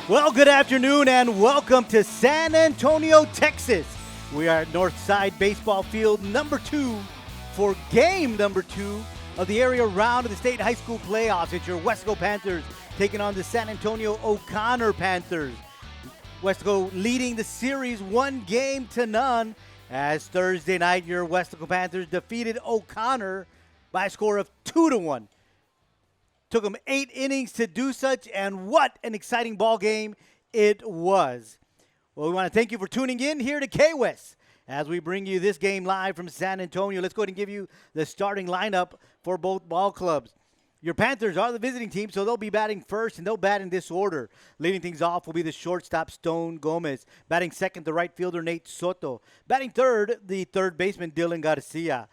Well, good afternoon and welcome to San Antonio, Texas. We are at Northside Baseball Field number 2 for game number 2 of the area round of the state high school playoffs. It's your Weslaco Panthers taking on the San Antonio O'Connor Panthers. Weslaco leading the series 1-0 as Thursday night your Weslaco Panthers defeated O'Connor by a score of 2-1. Took them 8 innings to do such, and what an exciting ball game it was. Well, we want to thank you for tuning in here to K-West as we bring you this game live from San Antonio. Let's go ahead and give you the starting lineup for both ball clubs. Your Panthers are the visiting team, so they'll be batting first, and they'll bat in this order. Leading things off will be the shortstop, Stone Gomez. Batting second, the right fielder, Nate Soto. Batting third, the third baseman, Dylan Garcia.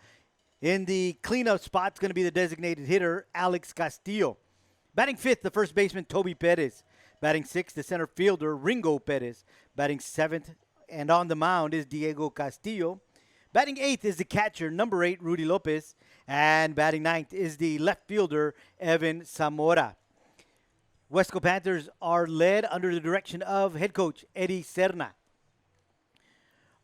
In the cleanup spot, it's going to be the designated hitter, Alex Castillo. Batting fifth, the first baseman, Toby Perez. Batting sixth, the center fielder, Ringo Perez. Batting seventh, and on the mound is Diego Castillo. Batting eighth is the catcher, number 8, Rudy Lopez. And batting ninth is the left fielder, Evan Zamora. Weslaco Panthers are led under the direction of head coach Eddie Serna.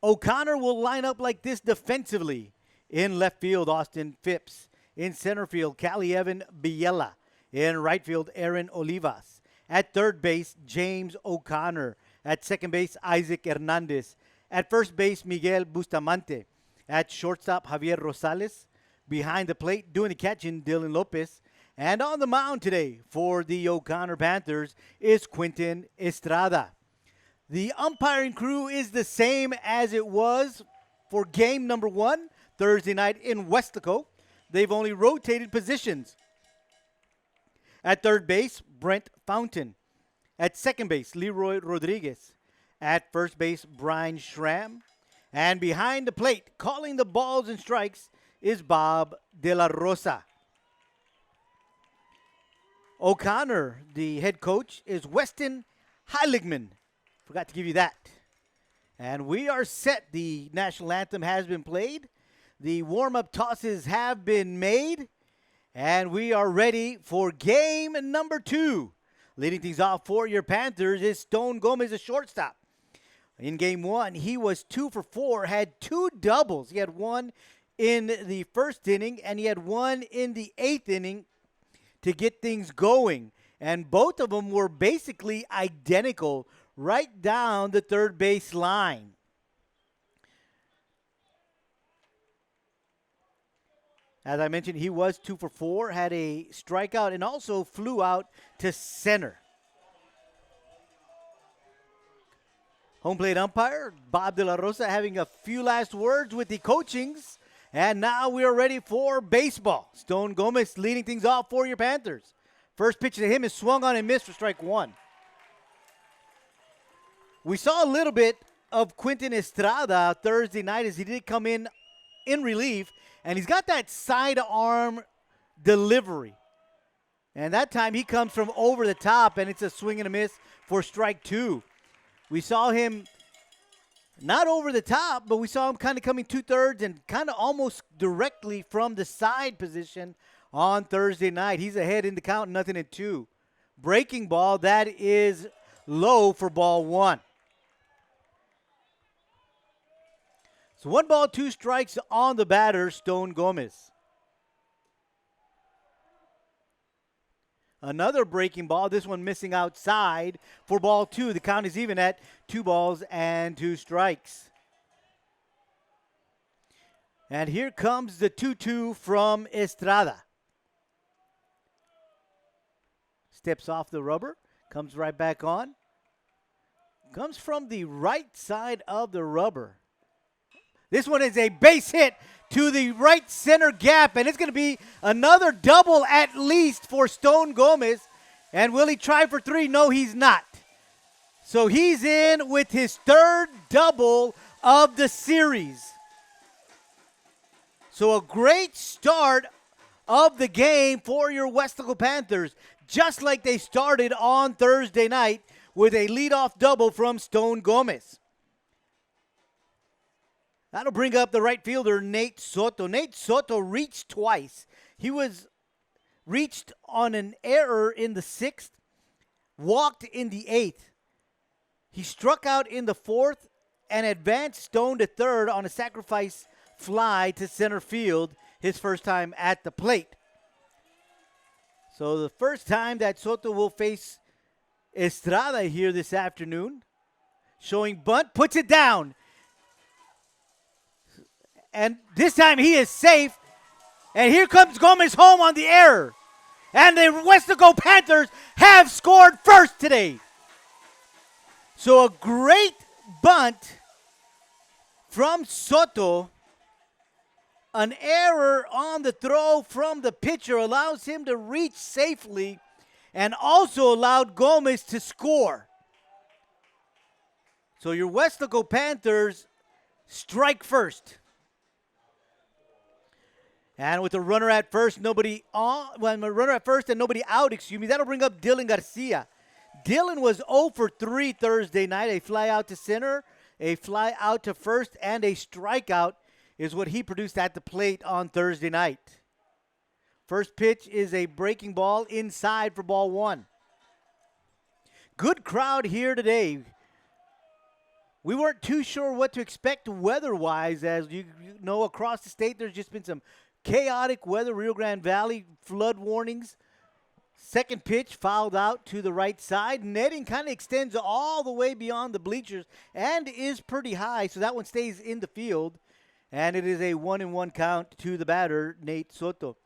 O'Connor will line up like this defensively. In left field, Austin Phipps. In center field, Cali Evan Biela. In right field, Aaron Olivas. At third base, James O'Connor. At second base, Isaac Hernandez. At first base, Miguel Bustamante. At shortstop, Javier Rosales. Behind the plate, doing the catching, Dylan Lopez. And on the mound today for the O'Connor Panthers is Quentin Estrada. The umpiring crew is the same as it was for game number 1. Thursday night in Weslaco. They've only rotated positions. At third base, Brent Fountain. At second base, Leroy Rodriguez. At first base, Brian Schramm. And behind the plate, calling the balls and strikes, is Bob De La Rosa. O'Connor, the head coach, is Weston Heiligman. Forgot to give you that. And we are set. The national anthem has been played. The warm-up tosses have been made, and we are ready for game number 2. Leading things off for your Panthers is Stone Gomez, a shortstop. In game 1, he was 2 for 4, had 2 doubles. He had 1 in the first inning, and he had 1 in the 8th inning to get things going. And both of them were basically identical right down the third base line. As I mentioned, he was 2 for 4, had a strikeout, and also flew out to center. Home plate umpire, Bob De La Rosa, having a few last words with the coachings. And now we are ready for baseball. Stone Gomez leading things off for your Panthers. First pitch to him is swung on and missed for strike 1. We saw a little bit of Quentin Estrada Thursday night as he did come in relief. And he's got that sidearm delivery. And that time he comes from over the top, and it's a swing and a miss for strike 2. We saw him not over the top, but we saw him kind of coming 2/3 and kind of almost directly from the side position on Thursday night. He's ahead in the count, 0-2. Breaking ball, that is low for ball 1. So 1 ball, 2 strikes on the batter, Stone Gomez. Another breaking ball, this one missing outside for ball 2. The count is even at 2 balls and 2 strikes. And here comes the 2-2 from Estrada. Steps off the rubber, comes right back on. Comes from the right side of the rubber. This one is a base hit to the right center gap, and it's going to be another double at least for Stone Gomez. And will he try for 3? No, he's not. So he's in with his 3rd double of the series. So a great start of the game for your Weslaco Panthers, just like they started on Thursday night with a leadoff double from Stone Gomez. That'll bring up the right fielder, Nate Soto. Nate Soto reached twice. He was reached on an error in the 6th, walked in the 8th. He struck out in the fourth and advanced Stone to third on a sacrifice fly to center field, his first time at the plate. So the first time that Soto will face Estrada here this afternoon. Showing bunt, puts it down. And this time he is safe. And here comes Gomez home on the error. And the Weslaco Panthers have scored first today. So a great bunt from Soto. An error on the throw from the pitcher allows him to reach safely and also allowed Gomez to score. So your Weslaco Panthers strike first. And with a runner at first, a runner at first and nobody out, that'll bring up Dylan Garcia. Dylan was 0 for 3 Thursday night. A fly out to center, a fly out to first, and a strikeout is what he produced at the plate on Thursday night. First pitch is a breaking ball inside for ball one. Good crowd here today. We weren't too sure what to expect weather-wise. As you know, across the state, there's just been some chaotic weather. Rio Grande Valley flood warnings. Second pitch fouled out to the right side. Netting kind of extends all the way beyond the bleachers and is pretty high, so that one stays in the field. And it is a 1-1 count to the batter, Nate Soto.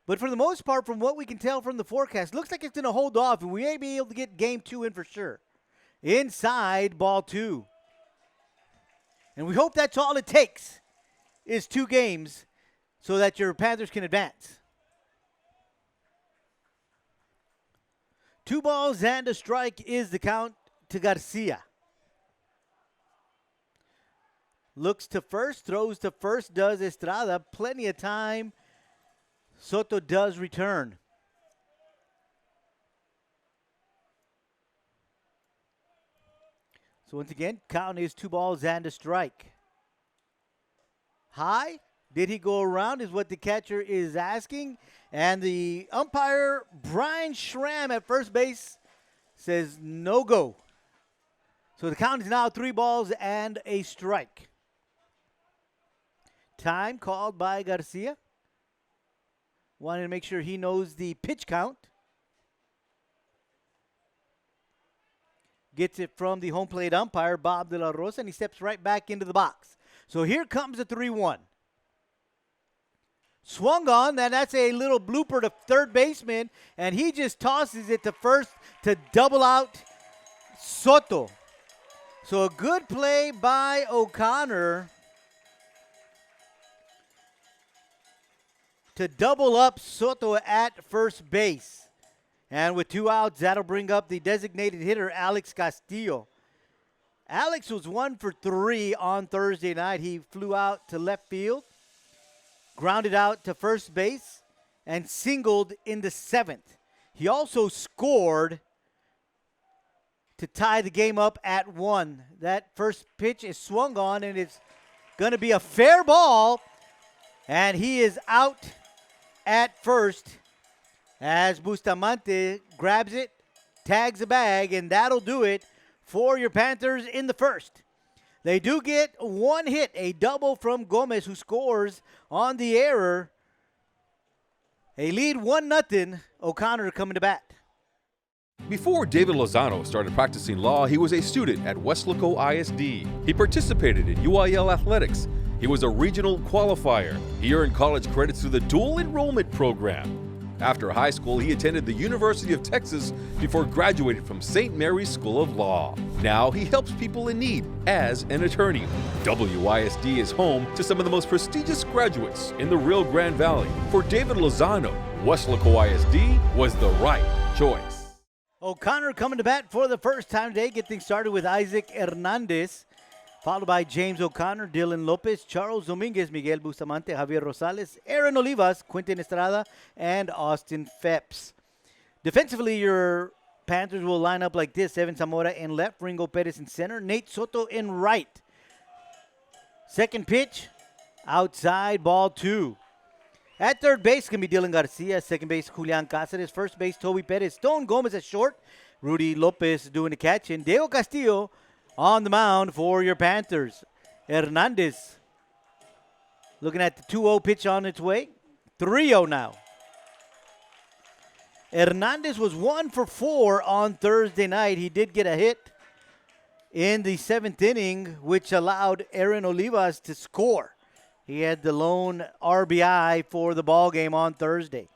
But for the most part, from what we can tell from the forecast, looks like it's going to hold off, and we may be able to get game 2 in for sure. Inside, ball 2. And we hope that's all it takes is 2 games so that your Panthers can advance. 2 balls and a strike is the count to Garcia. Looks to first, throws to first, does Estrada. Plenty of time. Soto does return. So once again, count is 2 balls and a strike. High. Did he go around is what the catcher is asking. And the umpire, Brian Schramm at first base, says no go. So the count is now 3 balls and a strike. Time called by Garcia. Wanted to make sure he knows the pitch count. Gets it from the home plate umpire, Bob De La Rosa, and he steps right back into the box. So here comes the 3-1. Swung on, and that's a little blooper to third baseman, and he just tosses it to first to double out Soto. So a good play by O'Connor to double up Soto at first base. And with 2 outs, that'll bring up the designated hitter, Alex Castillo. Alex was 1 for 3 on Thursday night. He flew out to left field, grounded out to first base, and singled in the 7th. He also scored to tie the game up at 1. That first pitch is swung on, and it's going to be a fair ball, and he is out at first as Bustamante grabs it, tags a bag, and that'll do it for your Panthers in the first. They do get 1 hit, a double from Gomez, who scores on the error. A lead 1-0. O'Connor coming to bat. Before David Lozano started practicing law, he was a student at Weslaco ISD. He participated in UIL athletics. He was a regional qualifier. He earned college credits through the dual enrollment program. After high school, he attended the University of Texas before graduating from St. Mary's School of Law. Now he helps people in need as an attorney. WISD is home to some of the most prestigious graduates in the Rio Grande Valley. For David Lozano, Weslaco ISD was the right choice. O'Connor coming to bat for the first time today. Get things started with Isaac Hernandez, followed by James O'Connor, Dylan Lopez, Charles Dominguez, Miguel Bustamante, Javier Rosales, Aaron Olivas, Quentin Estrada, and Austin Phepps. Defensively, your Panthers will line up like this. Evan Zamora in left, Ringo Perez in center, Nate Soto in right. Second pitch, outside, ball 2. At third base can be Dylan Garcia. Second base, Julian Cáceres. First base, Toby Perez. Stone Gomez at short. Rudy Lopez doing the catch, and Diego Castillo on the mound for your Panthers. Hernandez looking at the 2-0 pitch on its way. 3-0 now. Hernandez was 1 for 4 on Thursday night. He did get a hit in the 7th inning, which allowed Aaron Olivas to score. He had the lone RBI for the ball game on Thursday.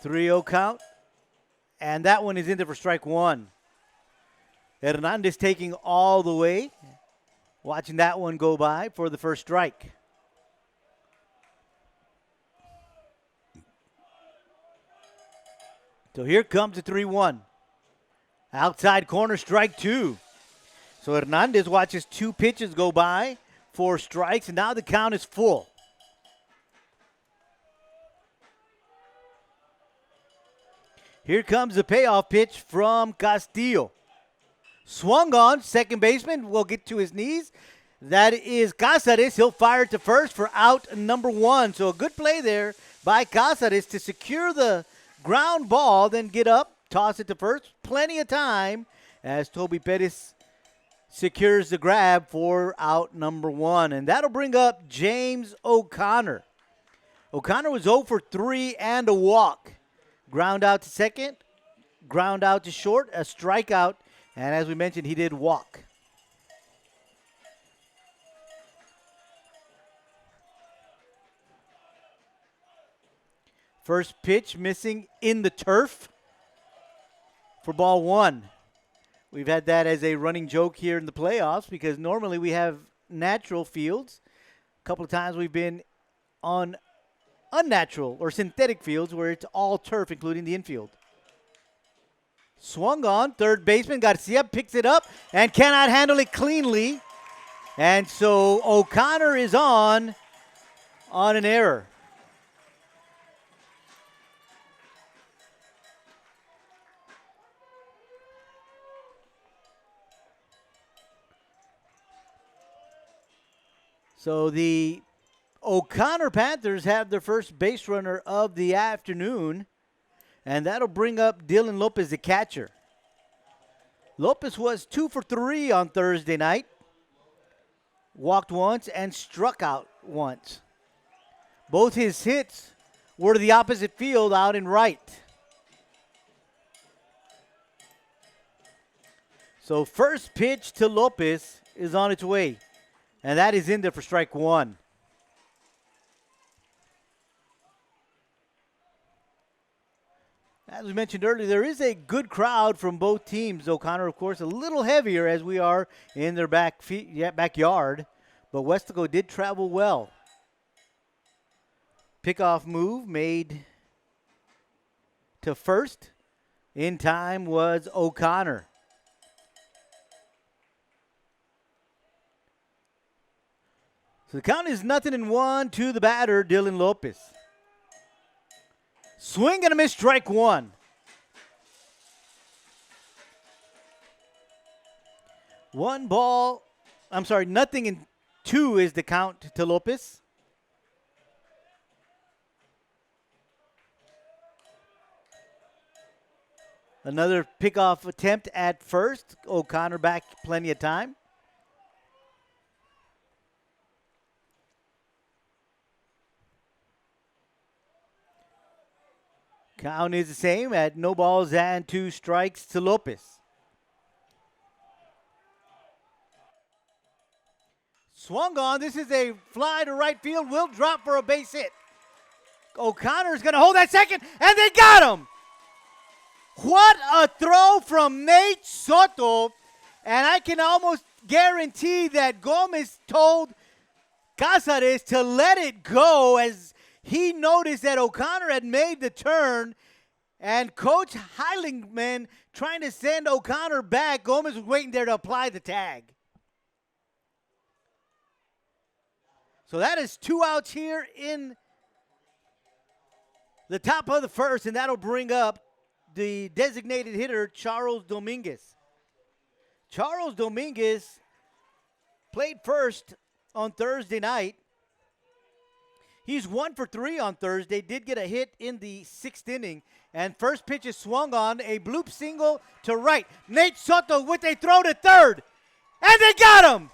Three-0 count, and that one is in there for strike one. Hernandez taking all the way, watching that one go by for the first strike. So here comes the 3-1. Outside corner, strike two. So Hernandez watches 2 pitches go by for strikes, and now the count is full. Here comes the payoff pitch from Castillo. Swung on, second baseman will get to his knees. That is Cáceres. He'll fire to first for out number 1. So a good play there by Cáceres to secure the ground ball, then get up, toss it to first. Plenty of time as Toby Pettis secures the grab for out number 1. And that'll bring up James O'Connor. O'Connor was 0 for 3 and a walk. Ground out to second, ground out to short, a strikeout, and as we mentioned, he did walk. First pitch missing in the turf for ball 1. We've had that as a running joke here in the playoffs because normally we have natural fields. A couple of times we've been on unnatural or synthetic fields where it's all turf, including the infield. Swung on, third baseman Garcia picks it up and cannot handle it cleanly. And so O'Connor is on an error. So the O'Connor Panthers have their first base runner of the afternoon, and that'll bring up Dylan Lopez, the catcher. Lopez was 2 for 3 on Thursday night, walked once and struck out once. Both his hits were to the opposite field out in right. So first pitch to Lopez is on its way, and that is in there for strike 1. As we mentioned earlier, there is a good crowd from both teams. O'Connor, of course, a little heavier as we are in their backyard, but Weslaco did travel well. Pickoff move made to first. In time was O'Connor. So the count is 0-1 to the batter, Dylan Lopez. Swing and a miss, strike 1. Nothing in 2 is the count to Lopez. Another pickoff attempt at first. O'Connor back, plenty of time. Count is the same at no balls and 2 strikes to Lopez. Swung on. This is a fly to right field. Will drop for a base hit. O'Connor's going to hold that second, and they got him. What a throw from Nate Soto. And I can almost guarantee that Gomez told Cáceres to let it go as he noticed that O'Connor had made the turn, and Coach Heilingman trying to send O'Connor back. Gomez was waiting there to apply the tag. So that is 2 outs here in the top of the first, and that'll bring up the designated hitter, Charles Dominguez. Charles Dominguez played first on Thursday night. He's 1 for 3 on Thursday. Did get a hit in the 6th inning. And first pitch is swung on. A bloop single to right. Nate Soto with a throw to third. And they got him!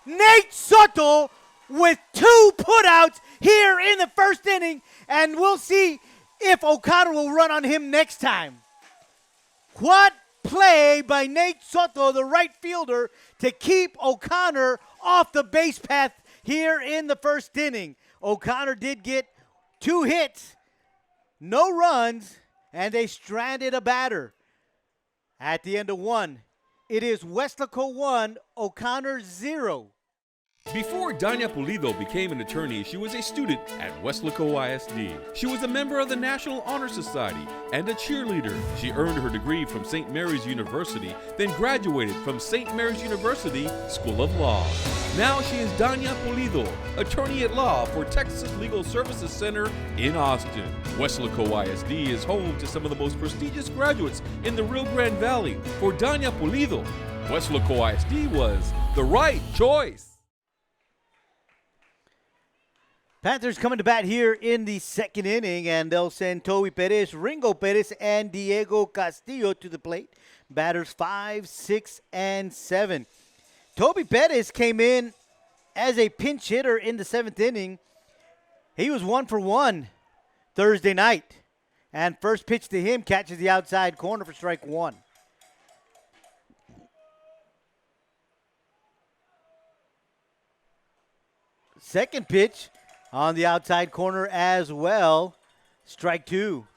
Nate Soto with 2 putouts here in the 1st inning. And we'll see if O'Connor will run on him next time. What play by Nate Soto, the right fielder, to keep O'Connor off the base path here in the 1st inning. O'Connor did get 2 hits, no runs, and they stranded a batter. At the end of 1, it is Weslaco 1, O'Connor 0. Before Danya Pulido became an attorney, she was a student at Weslaco ISD. She was a member of the National Honor Society and a cheerleader. She earned her degree from St. Mary's University, then graduated from St. Mary's University School of Law. Now she is Danya Pulido, attorney at law for Texas Legal Services Center in Austin. Weslaco ISD is home to some of the most prestigious graduates in the Rio Grande Valley. For Danya Pulido, Weslaco ISD was the right choice. Panthers coming to bat here in the 2nd inning, and they'll send Toby Perez, Ringo Perez, and Diego Castillo to the plate. Batters 5, 6, and 7. Toby Perez came in as a pinch hitter in the 7th inning. He was 1 for 1 Thursday night. And first pitch to him catches the outside corner for strike 1. Second pitch on the outside corner as well. Strike 2.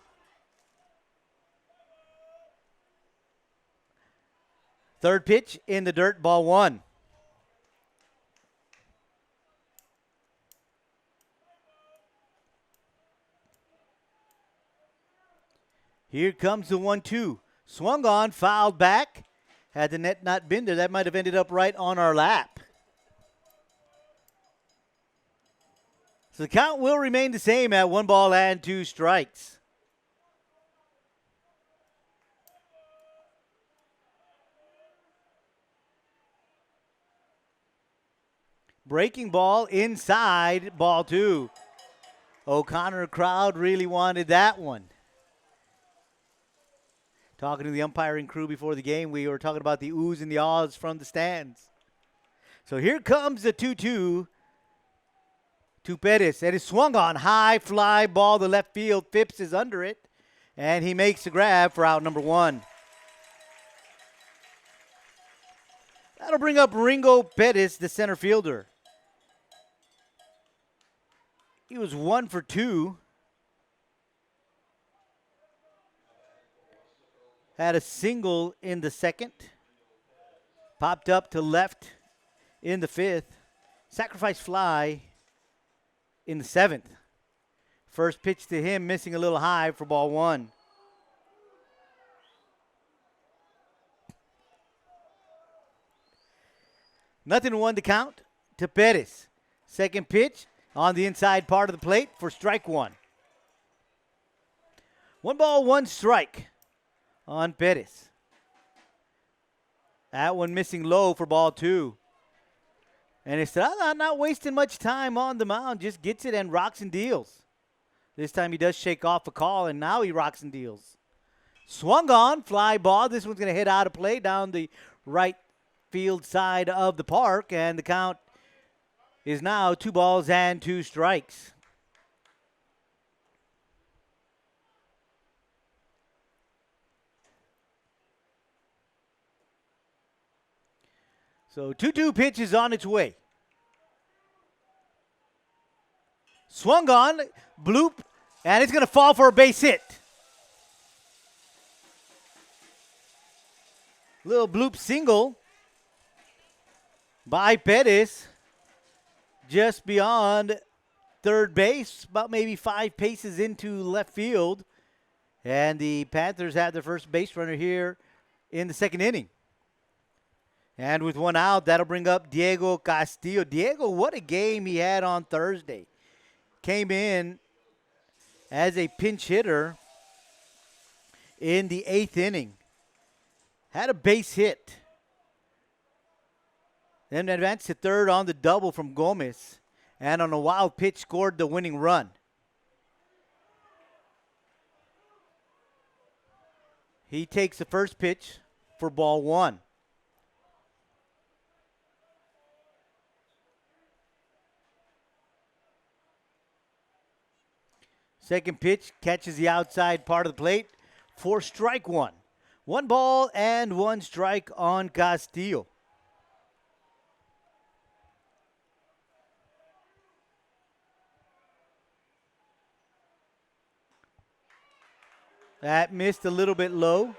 Third pitch in the dirt, ball 1. Here comes the 1-2. Swung on, fouled back. Had the net not been there, that might have ended up right on our lap. So the count will remain the same at 1 ball and 2 strikes. Breaking ball inside, ball 2. O'Connor crowd really wanted that one. Talking to the umpiring crew before the game, we were talking about the oohs and the ahs from the stands. So here comes the 2-2. To Perez. It is swung on. High fly ball to left field. Phipps is under it. And he makes the grab for out number 1. That'll bring up Ringo Perez, the center fielder. He was 1 for 2. Had a single in the 2nd. Popped up to left in the 5th. Sacrifice fly in the 7th. First pitch to him, missing a little high for ball 1. Nothing 1 to count to Perez. Second pitch on the inside part of the plate for strike 1. 1 ball, 1 strike on Perez. That one missing low for ball 2. And he said, I'm not wasting much time on the mound. Just gets it and rocks and deals. This time he does shake off a call, and now he rocks and deals. Swung on, fly ball. This one's going to hit out of play down the right field side of the park, and the count is now 2 balls and 2 strikes. So 2-2 pitch is on its way. Swung on, bloop, and it's going to fall for a base hit. Little bloop single by Perez just beyond third base, about maybe 5 paces into left field. And the Panthers have their first base runner here in the 2nd inning. And with 1 out, that'll bring up Diego Castillo. Diego, what a game he had on Thursday. Came in as a pinch hitter in the 8th inning. Had a base hit. Then advanced to third on the double from Gomez. And on a wild pitch, scored the winning run. He takes the first pitch for ball one. Second pitch catches the outside part of the plate for strike one. 1 ball and 1 strike on Castillo. That missed a little bit low.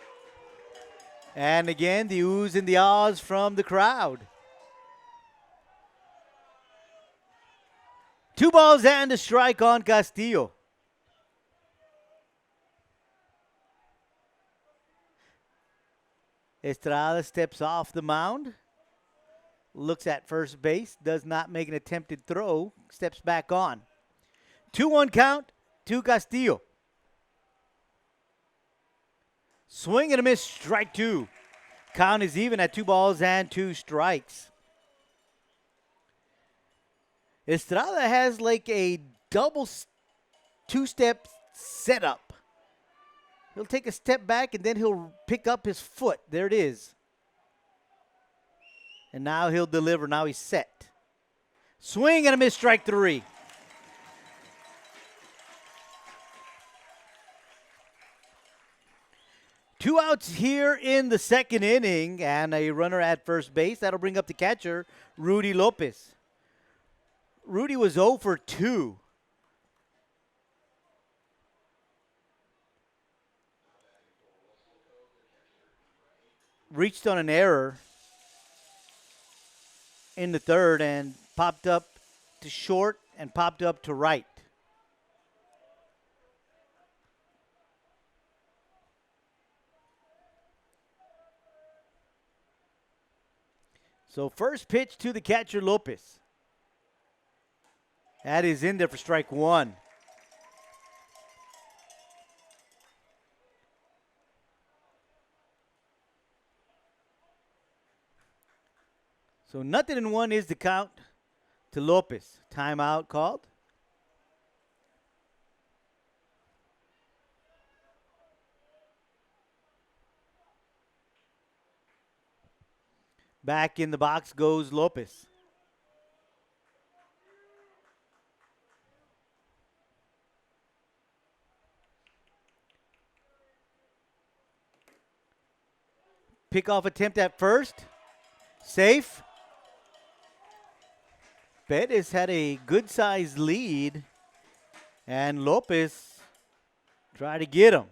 And again, the oohs and the ahs from the crowd. 2 balls and a strike on Castillo. Estrada steps off the mound, looks at first base, does not make an attempted throw, steps back on. 2-1 count to Castillo. Swing and a miss, strike 2. Count is even at 2 balls and 2 strikes. Estrada has like a double 2-step setup. He'll take a step back and then he'll pick up his foot. There it is. And now he'll deliver. Now he's set. Swing and a miss, strike 3. Two outs here in the second inning and a runner at first base. That'll bring up the catcher, Rudy Lopez. Rudy was 0 for 2. Reached on an error in the third and popped up to short and popped up to right. So first pitch to the catcher, Lopez. That is in there for strike 1. So 0-1 is the count to Lopez. Timeout called. Back in the box goes Lopez. Pickoff attempt at first. Safe. Bettis had a good-sized lead, and Lopez tried to get him.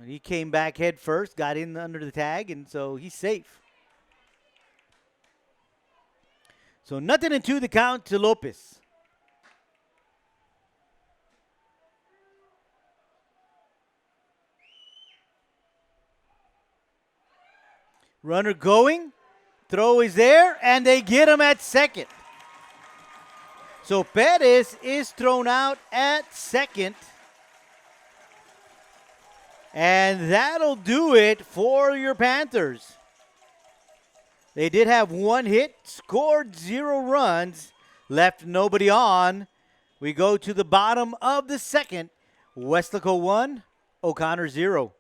He came back head first, got in under the tag, and so he's safe. So 0-2 the count to Lopez. Runner going. Throw is there, and they get him at second. So Perez is thrown out at second. And that'll do it for your Panthers. They did have 1 hit, scored 0 runs, left nobody on. We go to the bottom of the second. Weslaco 1, O'Connor 0.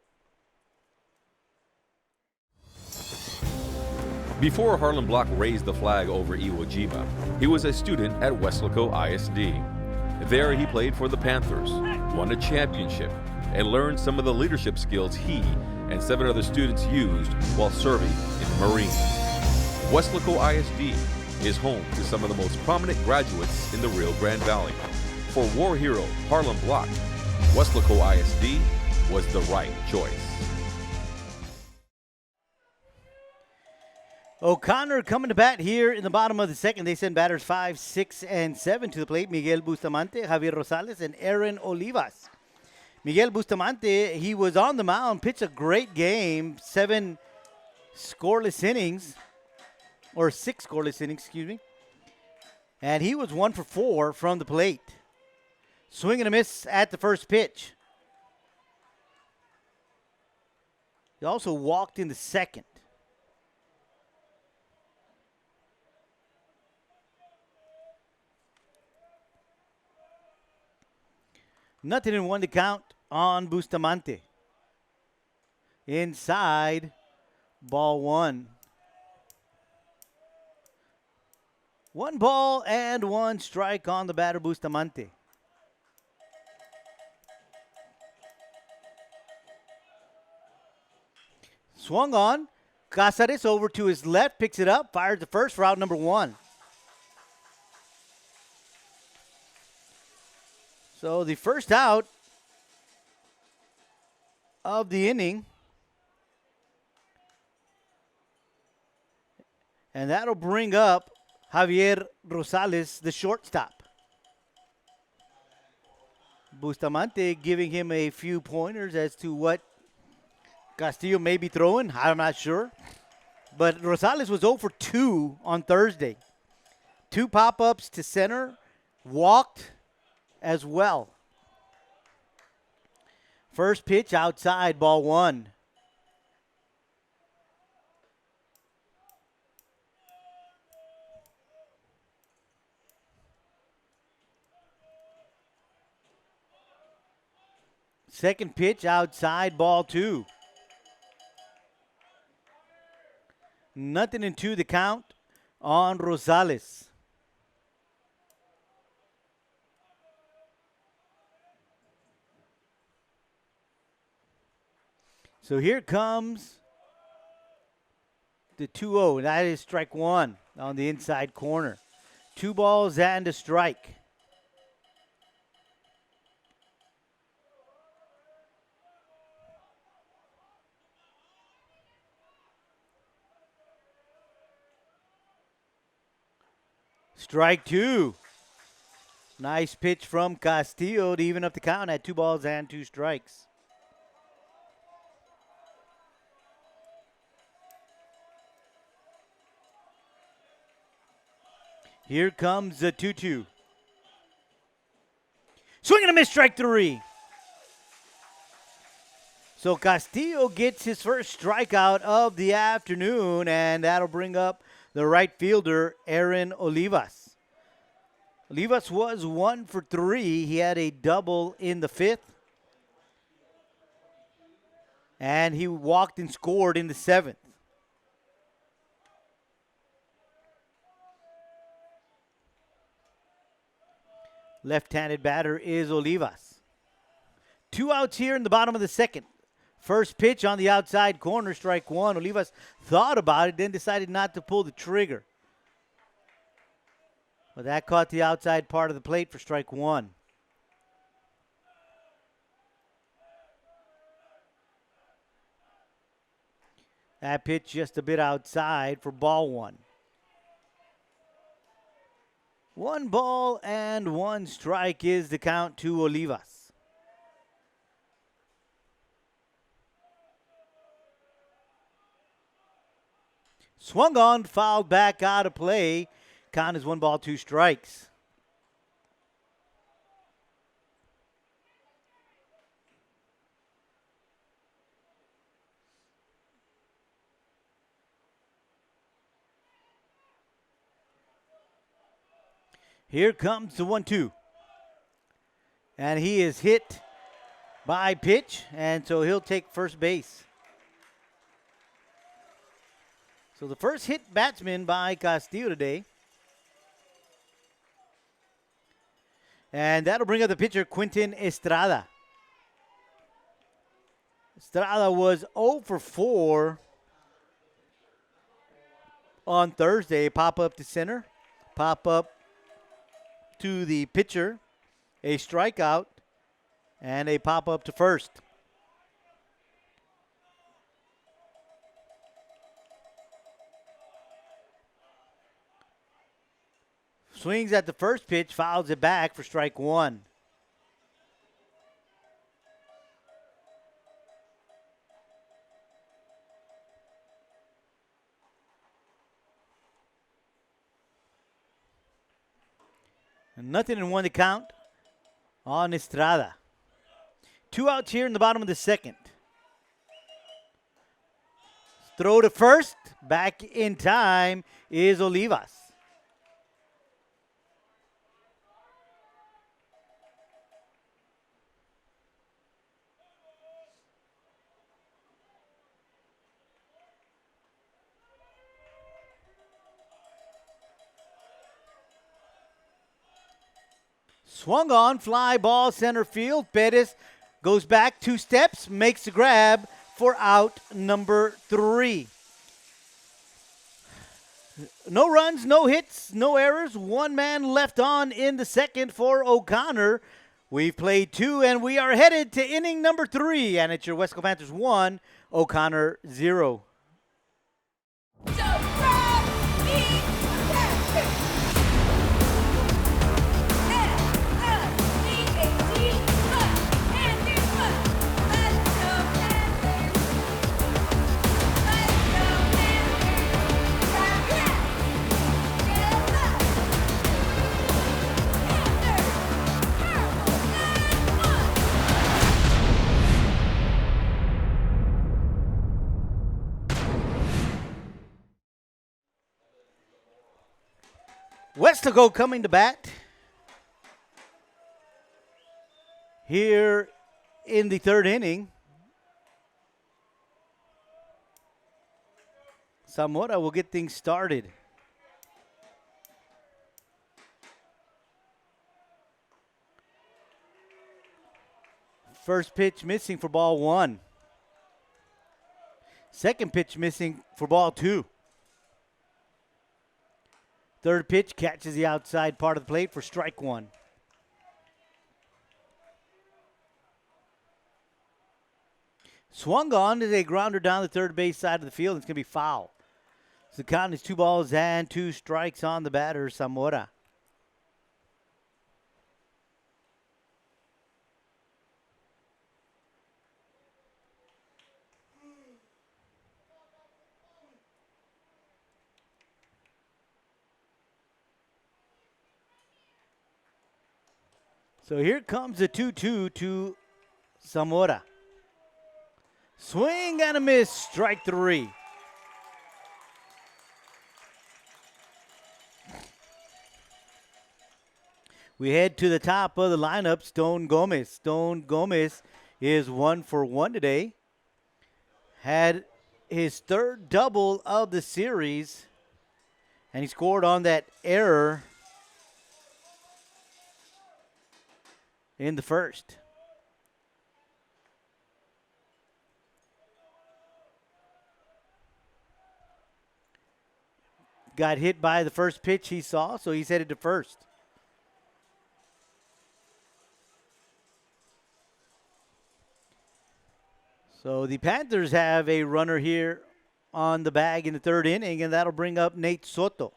Before Harlan Block raised the flag over Iwo Jima, he was a student at Weslaco ISD. There he played for the Panthers, won a championship, and learned some of the leadership skills he and 7 other students used while serving in the Marines. Weslaco ISD is home to some of the most prominent graduates in the Rio Grande Valley. For war hero Harlan Block, Weslaco ISD was the right choice. O'Connor coming to bat here in the bottom of the second. They send batters 5, 6, and 7 to the plate. Miguel Bustamante, Javier Rosales, and Aaron Olivas. Miguel Bustamante, he was on the mound, pitched a great game, 7 scoreless innings, or 6 scoreless innings, excuse me. And he was 1 for 4 from the plate. Swing and a miss at the first pitch. He also walked in the second. Nothing in one to count on Bustamante. Inside, ball one. 1 ball and 1 strike on the batter, Bustamante. Swung on. Casares over to his left, picks it up, fires the first for out number 1. So the first out of the inning. And that'll bring up Javier Rosales, the shortstop. Bustamante giving him a few pointers as to what Castillo may be throwing. I'm not sure. But Rosales was 0 for 2 on Thursday. 2 pop-ups to center, walked as well. First pitch outside, ball 1. Second pitch outside, ball 2. Nothing in 2 the count on Rosales. So here comes the 2-0, and that is strike 1 on the inside corner. 2 balls and a strike. Strike 2. Nice pitch from Castillo to even up the count at 2 balls and 2 strikes. Here comes the 2-2. Swing and a miss, strike 3. So Castillo gets his first strikeout of the afternoon, and that'll bring up the right fielder, Aaron Olivas. Olivas was 1 for 3. He had a double in the 5th. And he walked and scored in the 7th. Left-handed batter is Olivas. 2 outs here in the bottom of the 2nd. First pitch on the outside corner, strike 1. Olivas thought about it, then decided not to pull the trigger. But that caught the outside part of the plate for strike 1. That pitch just a bit outside for ball 1. 1 ball and 1 strike is the count to Olivas. Swung on, fouled back out of play. Count is 1 ball, 2 strikes. Here comes the 1-2. And he is hit by pitch, and so he'll take first base. So the first hit batsman by Castillo today. And that'll bring up the pitcher, Quintin Estrada. Estrada was 0 for 4 on Thursday. Pop up to center, pop up to the pitcher, a strikeout, and a pop up to first. Swings at the first pitch, fouls it back for strike 1. And nothing in 1 to count on Estrada. 2 outs here in the bottom of the 2nd. Throw to first, back in time is Olivas. Swung on, fly ball center field. Perez goes back 2 steps, makes the grab for out number 3. No runs, no hits, no errors. 1 man left on in the second for O'Connor. We've played 2, and we are headed to inning number 3. And it's your Weslaco Panthers 1, O'Connor 0. Weslaco coming to bat here in the 3rd inning. Zamora will get things started. First pitch missing for ball 1. Second pitch missing for ball 2. Third pitch catches the outside part of the plate for strike 1. Swung on is a grounder down the third base side of the field. It's going to be foul. So the count is 2 balls and 2 strikes on the batter, Zamora. So here comes the 2-2 to Zamora. Swing and a miss, strike 3. We head to the top of the lineup, Stone Gomez. Stone Gomez is 1 for 1 today. Had his 3rd double of the series, and he scored on that error in the first. Got hit by the first pitch he saw, so he's headed to first. So the Panthers have a runner here on the bag in the 3rd inning, and that'll bring up Nate Soto.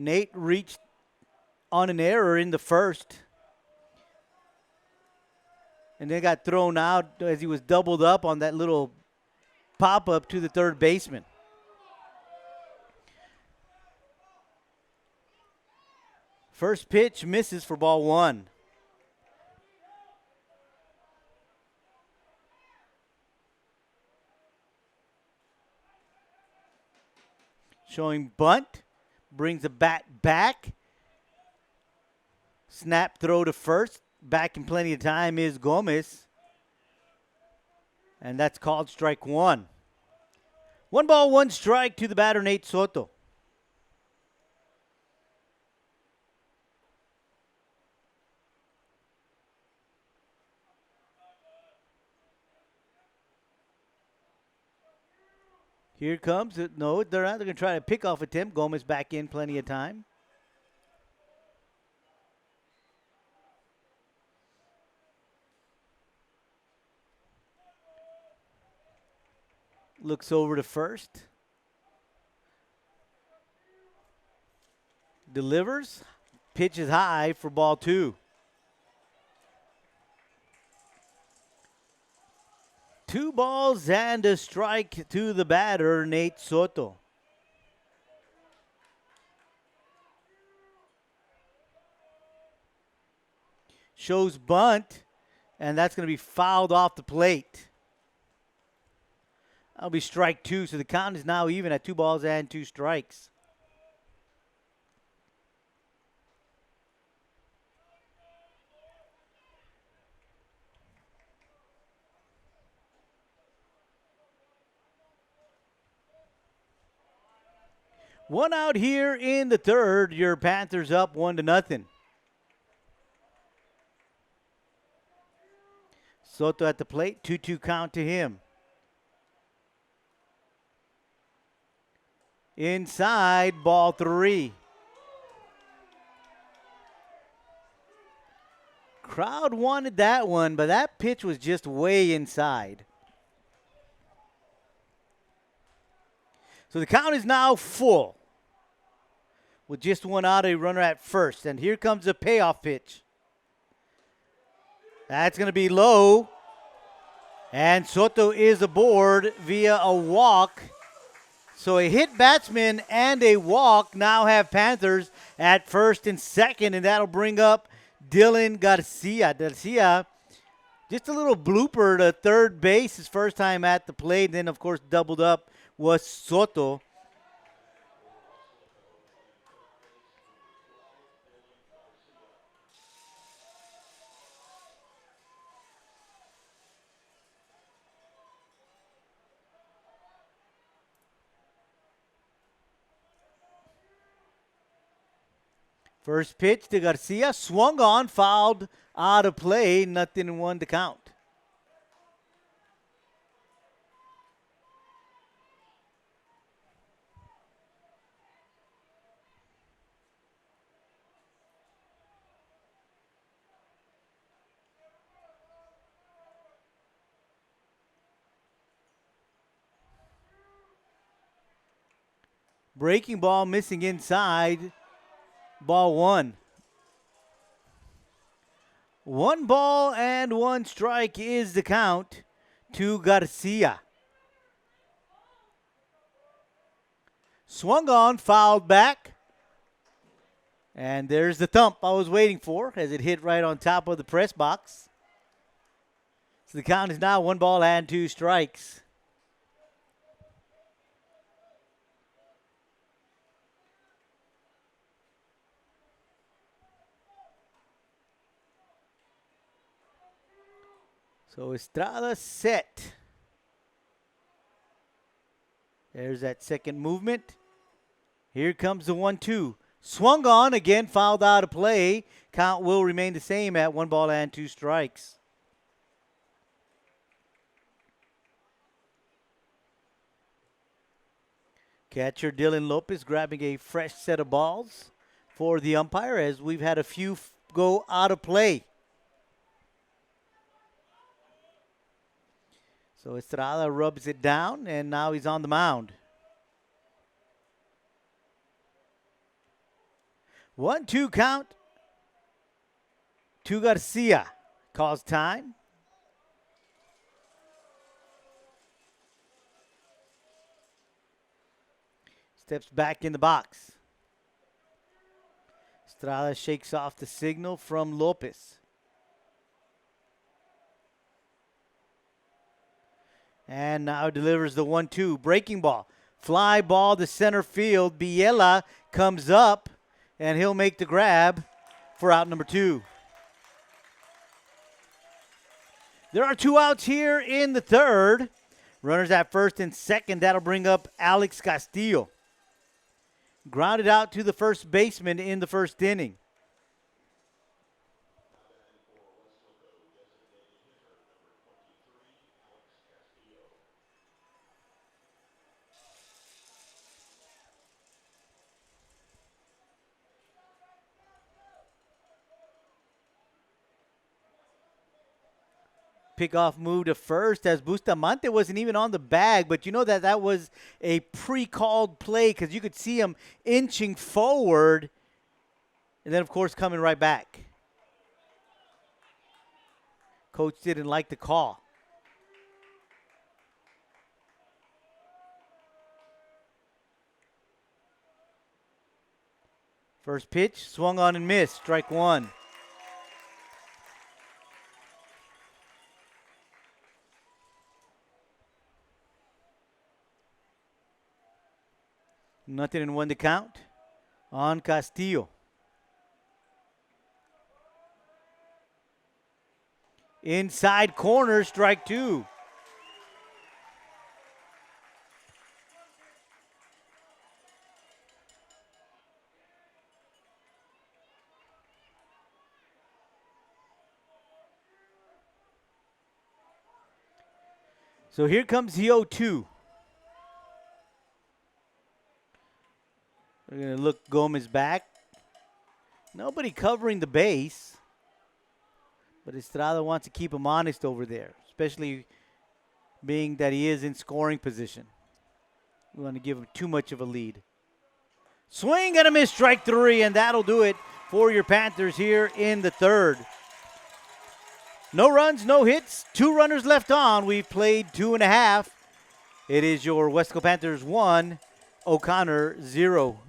Nate reached on an error in the first and then got thrown out as he was doubled up on that little pop-up to the 3rd baseman. First pitch misses for ball 1. Showing bunt. Brings the bat back. Snap throw to first. Back in plenty of time is Gomez. And that's called strike 1. 1 ball, 1 strike to the batter, Nate Soto. Here comes it. No, they're not. They're going to try a pickoff attempt. Gomez back in, plenty of time. Looks over to first. Delivers. Pitch is high for ball 2. 2 balls and a strike to the batter, Nate Soto. Shows bunt, and that's going to be fouled off the plate. That'll be strike 2, so the count is now even at 2 balls and 2 strikes. One out here in the third. Your Panthers up 1-0. Soto at the plate. 2-2 count to him. Inside, ball 3. Crowd wanted that one, but that pitch was just way inside. So the count is now full with just one out, a runner at first. And here comes a payoff pitch. That's going to be low. And Soto is aboard via a walk. So a hit batsman and a walk now have Panthers at first and second, and that'll bring up Dylan Garcia. Garcia, just a little blooper to third base his first time at the plate, and then, of course, doubled up was Soto. First pitch to Garcia, swung on, fouled out of play, 0-1 to count. Breaking ball missing inside. Ball 1. 1 ball and 1 strike is the count to Garcia. Swung on, fouled back. And there's the thump I was waiting for as it hit right on top of the press box. So the count is now 1 ball and 2 strikes. So Estrada set. There's that second movement. Here comes the 1-2. Swung on, again fouled out of play. Count will remain the same at 1 ball and 2 strikes. Catcher Dylan Lopez grabbing a fresh set of balls for the umpire as we've had a few go out of play. So Estrada rubs it down, and now he's on the mound. 1-2 count to Garcia. Calls time. Steps back in the box. Estrada shakes off the signal from Lopez. And now delivers the 1-2. Breaking ball. Fly ball to center field. Biela comes up, and he'll make the grab for out number 2. There are 2 outs here in the third. Runners at first and second. That'll bring up Alex Castillo. Grounded out to the first baseman in the first inning. Pickoff move to first as Bustamante wasn't even on the bag, but you know that was a pre-called play because you could see him inching forward and then, of course, coming right back. Coach didn't like the call. First pitch, swung on and missed, strike 1. Nothing in 1 to count on Castillo. Inside corner, strike 2. So here comes the 0-2. We're going to look Gomez back. Nobody covering the base. But Estrada wants to keep him honest over there, especially being that he is in scoring position. We want to give him too much of a lead. Swing and a miss, strike 3, and that'll do it for your Panthers here in the third. No runs, no hits, 2 runners left on. We've played 2.5. It is your Weslaco Panthers 1, O'Connor 0.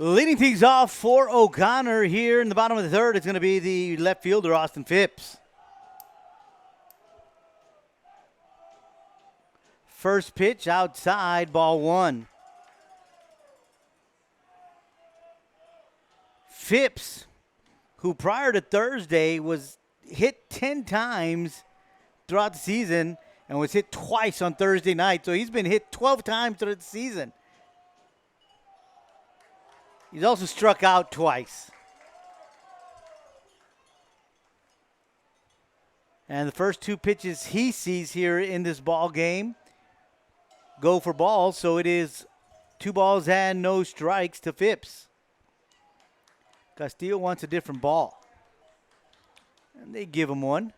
Leading things off for O'Connor here in the bottom of the third, it's going to be the left fielder, Austin Phipps. First pitch outside, ball 1. Phipps, who prior to Thursday was hit 10 times throughout the season and was hit twice on Thursday night. So he's been hit 12 times throughout the season. He's also struck out twice. And the first 2 pitches he sees here in this ball game go for balls, so it is 2 balls and no strikes to Phipps. Castillo wants a different ball. And they give him one.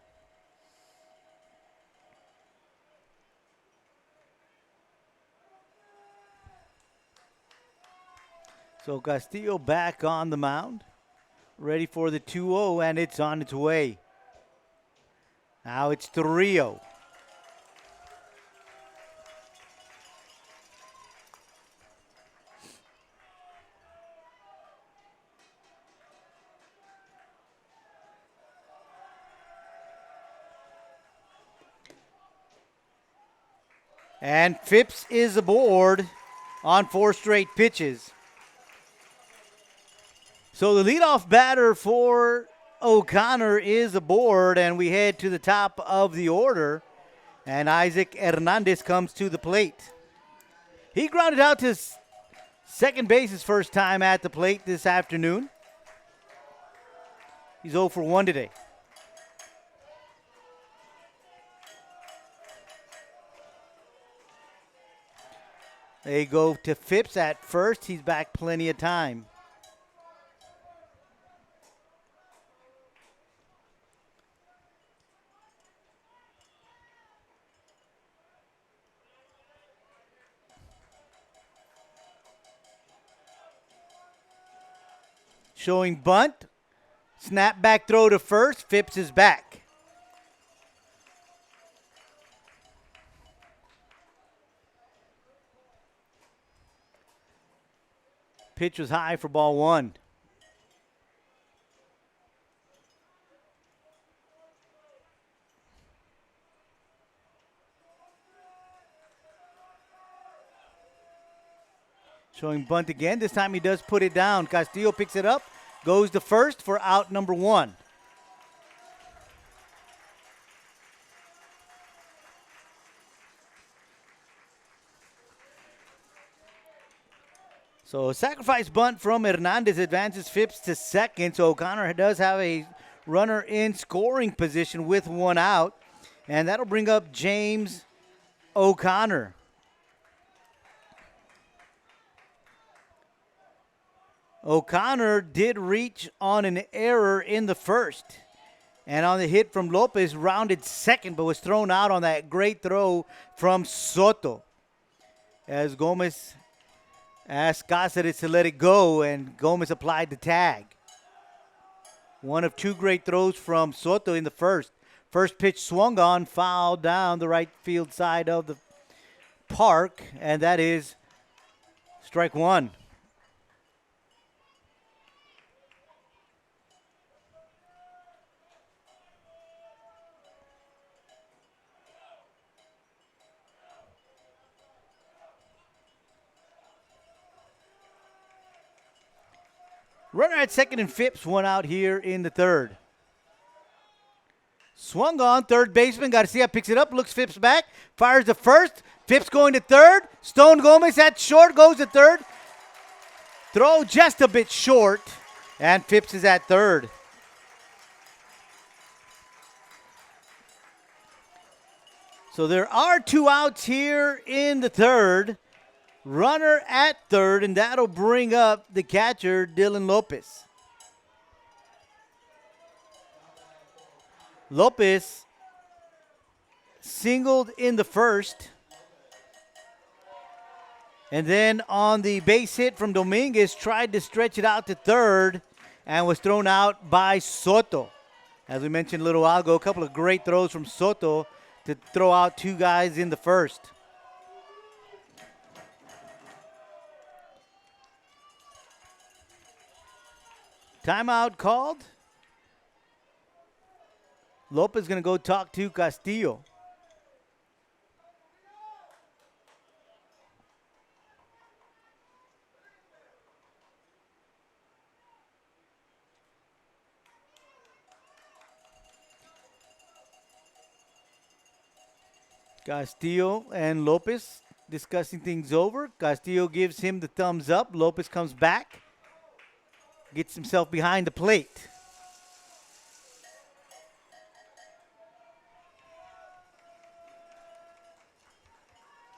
So Castillo back on the mound, ready for the 2-0, and it's on its way. Now it's 3-0. And Phipps is aboard on 4 straight pitches. So the leadoff batter for O'Connor is aboard, and we head to the top of the order. And Isaac Hernandez comes to the plate. He grounded out to second base his first time at the plate this afternoon. He's 0 for 1 today. They go to Phipps at first. He's back plenty of time. Showing bunt. Snap back throw to first. Phipps is back. Pitch was high for ball 1. Showing bunt again. This time he does put it down. Castillo picks it up, goes to first for out number 1. So a sacrifice bunt from Hernandez advances Phipps to second. So O'Connor does have a runner in scoring position with 1 out. And that'll bring up James O'Connor. O'Connor did reach on an error in the first. And on the hit from Lopez, rounded second, but was thrown out on that great throw from Soto. As Gomez asked Cáceres to let it go, and Gomez applied the tag. One of 2 great throws from Soto in the first. First pitch swung on, fouled down the right field side of the park, and that is strike 1. Runner at second and Phipps, one out here in the third. Swung on, third baseman Garcia picks it up, looks Phipps back, fires the first. Phipps going to third. Stone Gomez at short, goes to third. Throw just a bit short, and Phipps is at third. So there are 2 outs here in the third. Runner at third, and that'll bring up the catcher, Dylan Lopez. Lopez singled in the first. And then on the base hit from Dominguez, tried to stretch it out to third and was thrown out by Soto. As we mentioned a little while ago, a couple of great throws from Soto to throw out 2 guys in the first. Timeout called. Lopez going to go talk to Castillo. Castillo and Lopez discussing things over. Castillo gives him the thumbs up. Lopez comes back, gets himself behind the plate.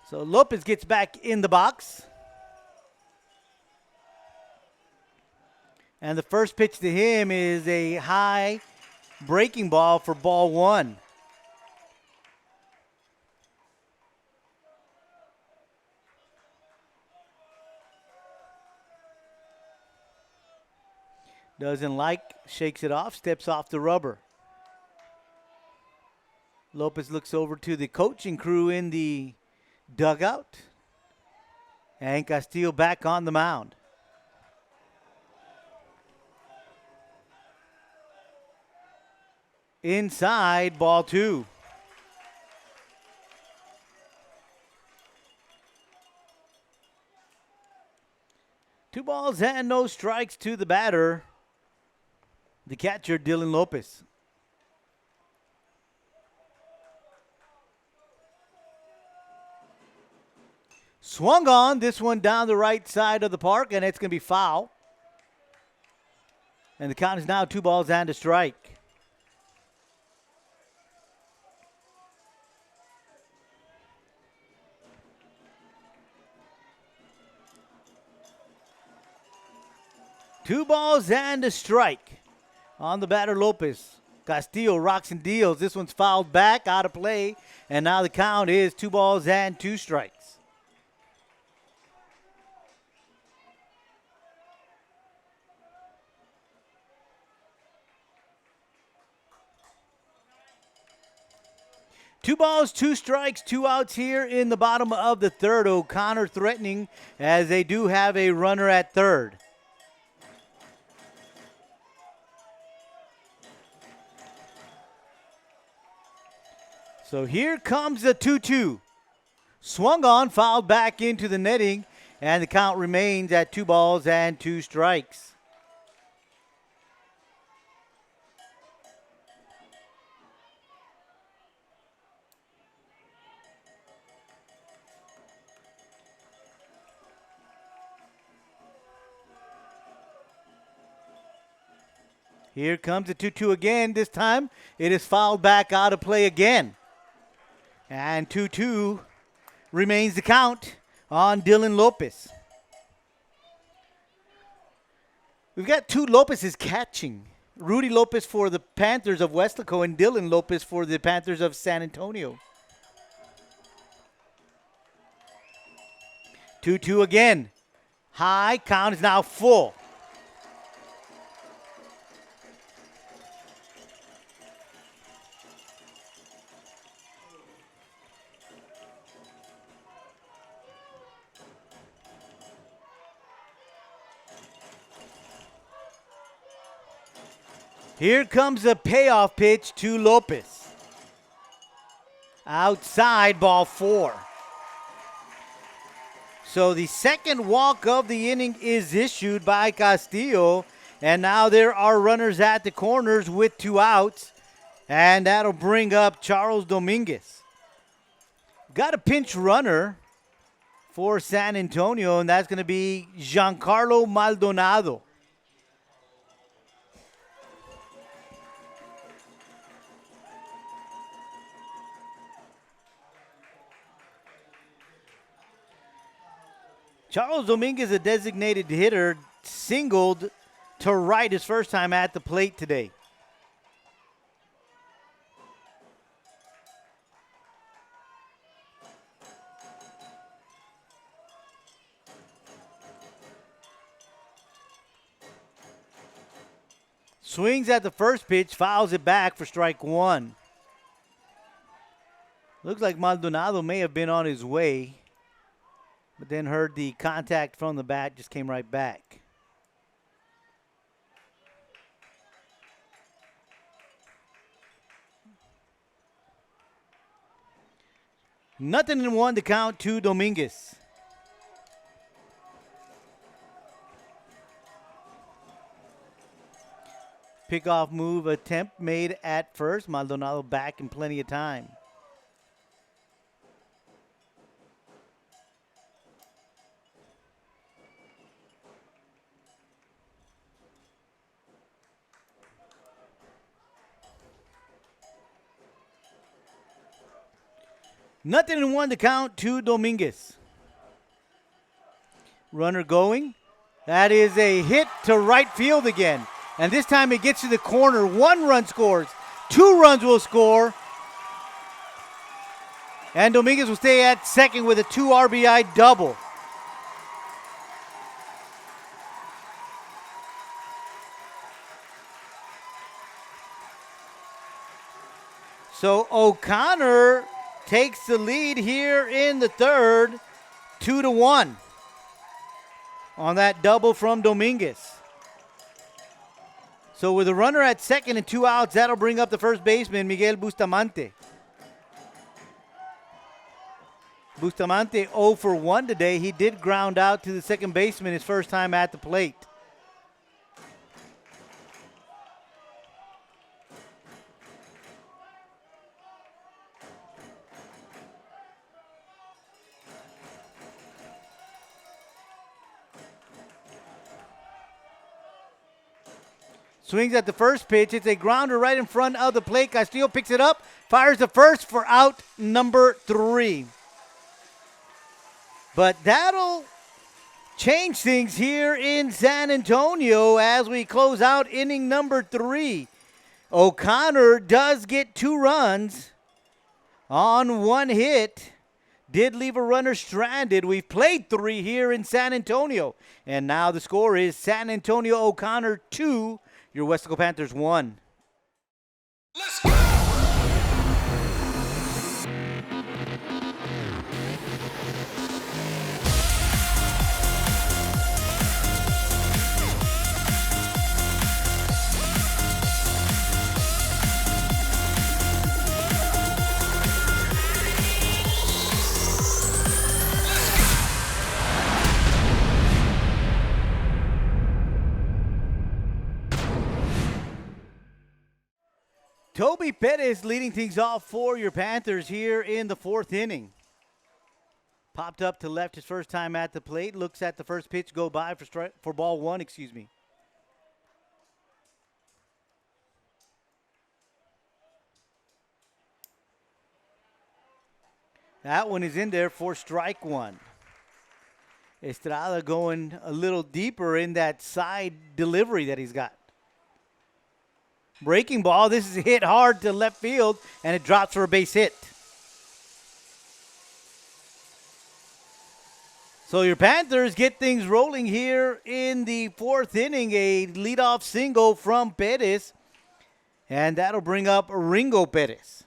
So Lopez gets back in the box. And the first pitch to him is a high breaking ball for ball 1. Doesn't like, shakes it off, steps off the rubber. Lopez looks over to the coaching crew in the dugout. And Castillo back on the mound. Inside, ball 2. Two balls and no strikes to the batter, the catcher, Dylan Lopez. Swung on, this one down the right side of the park, and it's going to be foul. And the count is now 2 balls and a strike. Two balls and a strike on the batter, Lopez. Castillo rocks and deals. This one's fouled back, out of play. And now the count is 2 balls and 2 strikes. Two balls, 2 strikes, 2 outs here in the bottom of the third. O'Connor threatening as they do have a runner at third. So here comes the 2-2. Swung on, fouled back into the netting, and the count remains at 2 balls and 2 strikes. Here comes the 2-2 again. This time it is fouled back out of play again. And 2-2 remains the count on Dylan Lopez. We've got 2 Lopez's catching. Rudy Lopez for the Panthers of Weslaco and Dylan Lopez for the Panthers of San Antonio. 2-2 again. High, count is now full. Here comes a payoff pitch to Lopez. Outside, ball 4. So the second walk of the inning is issued by Castillo, And now there are runners at the corners with 2 outs. And that'll bring up Charles Dominguez. Got a pinch runner for San Antonio, and that's going to be Giancarlo Maldonado. Charles Dominguez, a designated hitter, singled to right his first time at the plate today. Swings at the first pitch, fouls it back for strike 1. Looks like Maldonado may have been on his way, but then heard the contact from the bat, just came right back. Nothing in 1 to count to Dominguez. Pickoff move attempt made at first. Maldonado back in plenty of time. Nothing in 1 to count to Dominguez. Runner going. That is a hit to right field again. And this time it gets to the corner. 1 run scores. 2 runs will score. And Dominguez will stay at second with a 2 RBI double. So O'Connor takes the lead here in the third, 2-1 on that double from Dominguez. So with a runner at second and 2 outs, that'll bring up the first baseman, Miguel Bustamante. Bustamante 0 for 1 today. He did ground out to the second baseman his first time at the plate. Swings at the first pitch. It's a grounder right in front of the plate. Castillo picks it up, fires the first for out number 3. But that'll change things here in San Antonio as we close out inning number 3. O'Connor does get 2 runs on 1 hit. Did leave a runner stranded. We've played 3 here in San Antonio. And now the score is San Antonio O'Connor 2. Your Weslaco Panthers 1. Let's go! Toby Pettis leading things off for your Panthers here in the 4th inning. Popped up to left his first time at the plate. Looks at the first pitch go by for ball 1, excuse me. That one is in there for strike 1. Estrada going a little deeper in that side delivery that he's got. Breaking ball. This is hit hard to left field, and it drops for a base hit. So your Panthers get things rolling here in the 4th inning. A leadoff single from Pettis, and that'll bring up Ringo Pettis.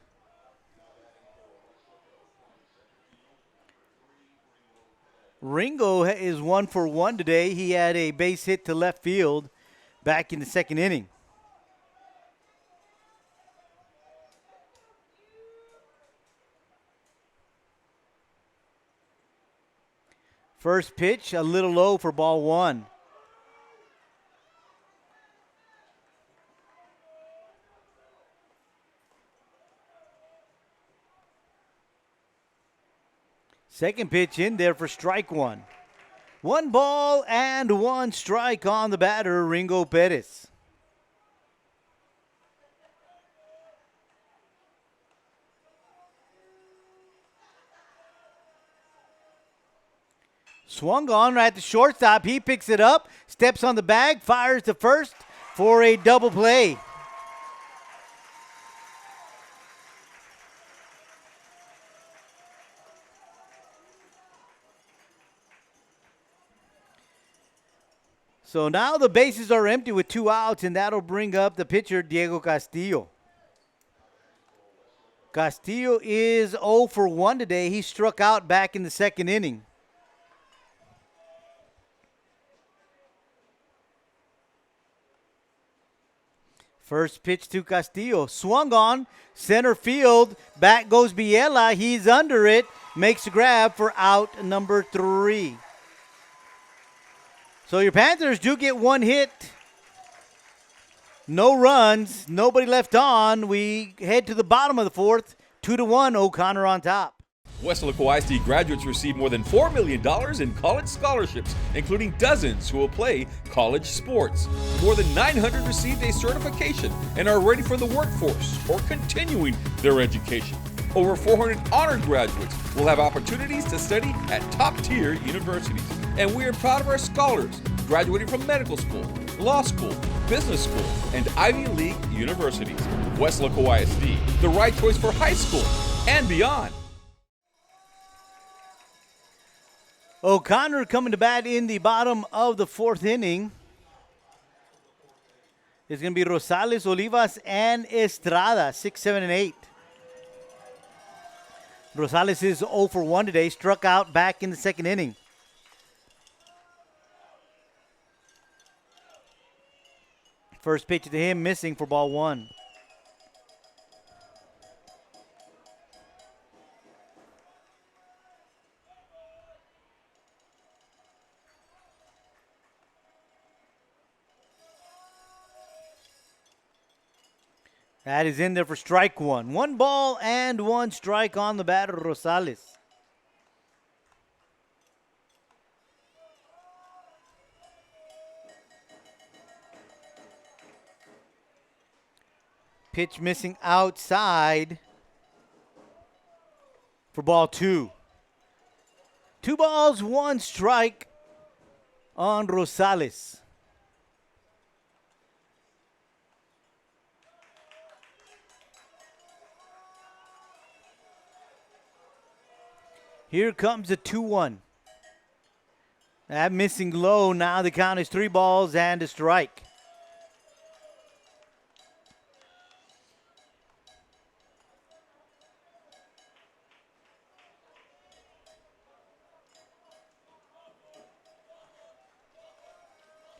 Ringo is 1 for 1 today. He had a base hit to left field back in the 2nd inning. First pitch, a little low for ball 1. Second pitch in there for strike one. 1 ball and 1 strike on the batter, Ringo Perez. Swung on right at the shortstop. He picks it up, steps on the bag, fires to first for a double play. So now the bases are empty with 2 outs, and that'll bring up the pitcher, Diego Castillo. Castillo is 0 for 1 today. He struck out back in the second inning. First pitch to Castillo. Swung on, center field. Back goes Biela. He's under it. Makes a grab for out number 3. So your Panthers do get 1 hit. No runs. Nobody left on. We head to the bottom of the 4th. 2-1, O'Connor on top. Weslaco ISD graduates receive more than $4 million in college scholarships, including dozens who will play college sports. More than 900 received a certification and are ready for the workforce or continuing their education. Over 400 honor graduates will have opportunities to study at top-tier universities. And we are proud of our scholars graduating from medical school, law school, business school, and Ivy League universities. Weslaco ISD, the right choice for high school and beyond. O'Connor coming to bat in the bottom of the 4th inning. It's going to be Rosales, Olivas, and Estrada, 6, 7, and 8. Rosales is 0 for 1 today, struck out back in the second inning. First pitch to him, missing for ball 1. That is in there for strike 1. 1 ball and 1 strike on the batter, Rosales. Pitch missing outside for ball 2. 2 balls, 1 strike on Rosales. Here comes the 2-1. That missing low. Now the count is 3 balls and a strike.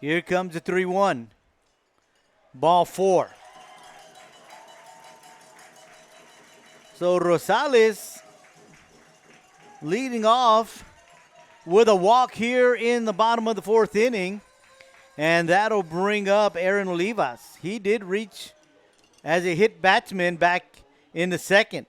Here comes the 3-1. Ball 4. So Rosales leading off with a walk here in the bottom of the 4th inning. And that'll bring up Aaron Olivas. He did reach as a hit batsman back in the 2nd.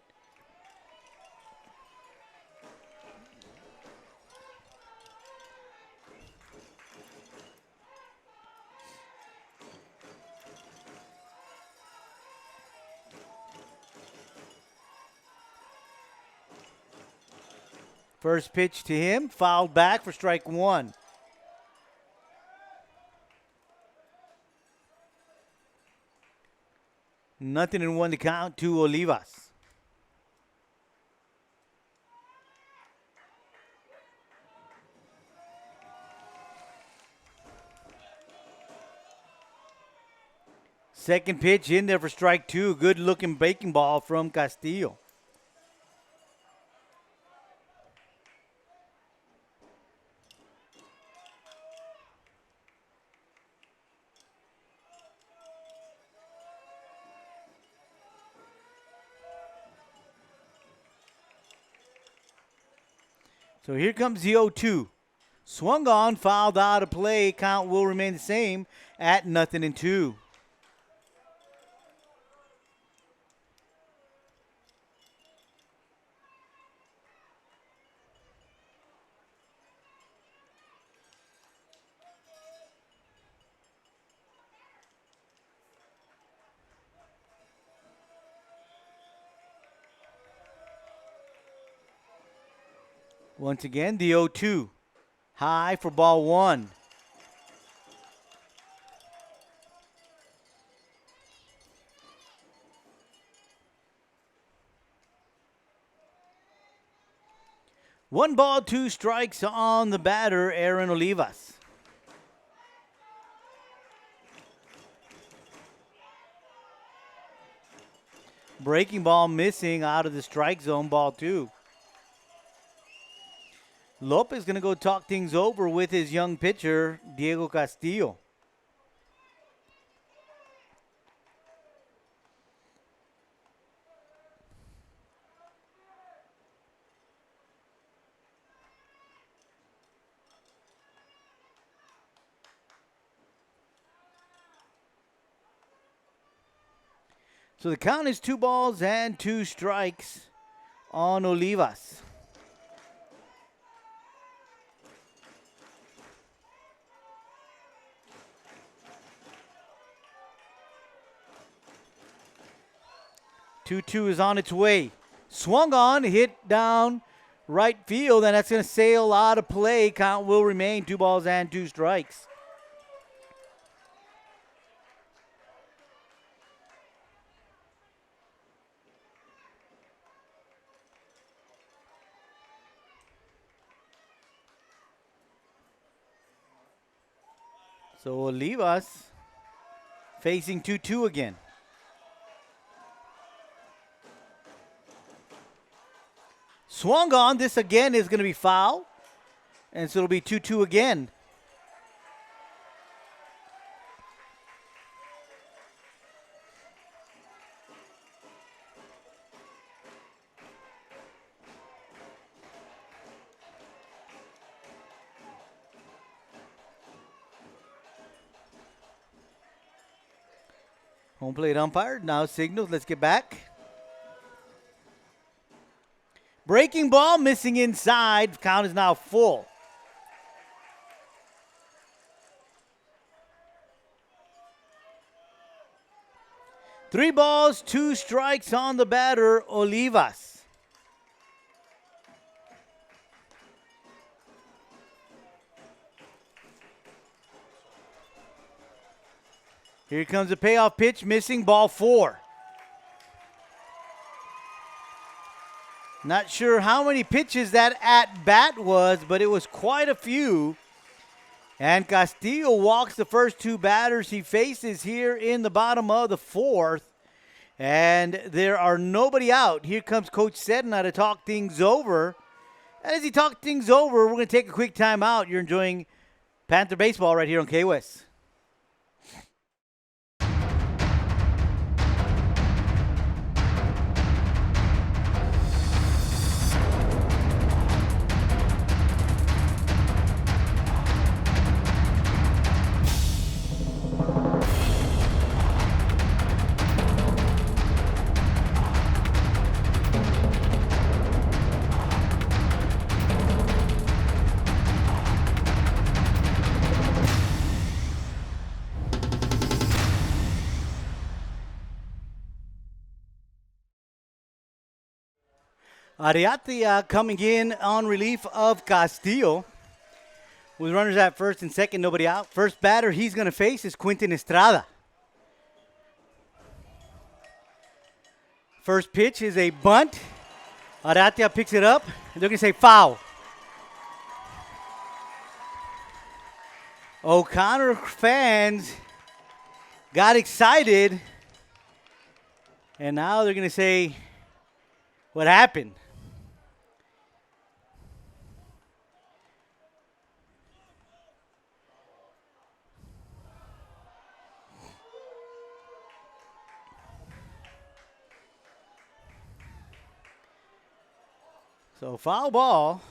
First pitch to him, fouled back for strike 1. Nothing in 1 to count to Olivas. Second pitch in there for strike 2. Good looking breaking ball from Castillo. So here comes the 0-2. Swung on, fouled out of play. Count will remain the same at 0-2. Once again, the 0-2. High for ball one. One ball, two strikes on the batter, Aaron Olivas. Breaking ball missing out of the strike zone, ball two. Lopez going to go talk things over with his young pitcher, Diego Castillo. So the count is 2 balls and 2 strikes on Olivas. Two is on its way. Swung on, hit down right field, and that's going to sail out of play. Count will remain 2 balls and 2 strikes. So Olivas facing 2-2 again. Swung on. This again is going to be foul. And so it'll be 2-2 again. Home plate umpire now signals. Let's get back. Breaking ball missing inside. Count is now full. Three balls, 2 strikes on the batter, Olivas. Here comes the payoff pitch, missing, ball 4. Not sure how many pitches that at bat was, but it was quite a few. And Castillo walks the first 2 batters he faces here in the bottom of the 4th. And there are nobody out. Here comes Coach Sedna to talk things over. And as he talks things over, we're going to take a quick time out. You're enjoying Panther baseball right here on KWS. Ariatia coming in on relief of Castillo. With runners at first and second, nobody out. First batter he's going to face is Quentin Estrada. First pitch is a bunt. Ariatia picks it up. They're going to say foul. O'Connor fans got excited. And now they're going to say, what happened? So foul ball.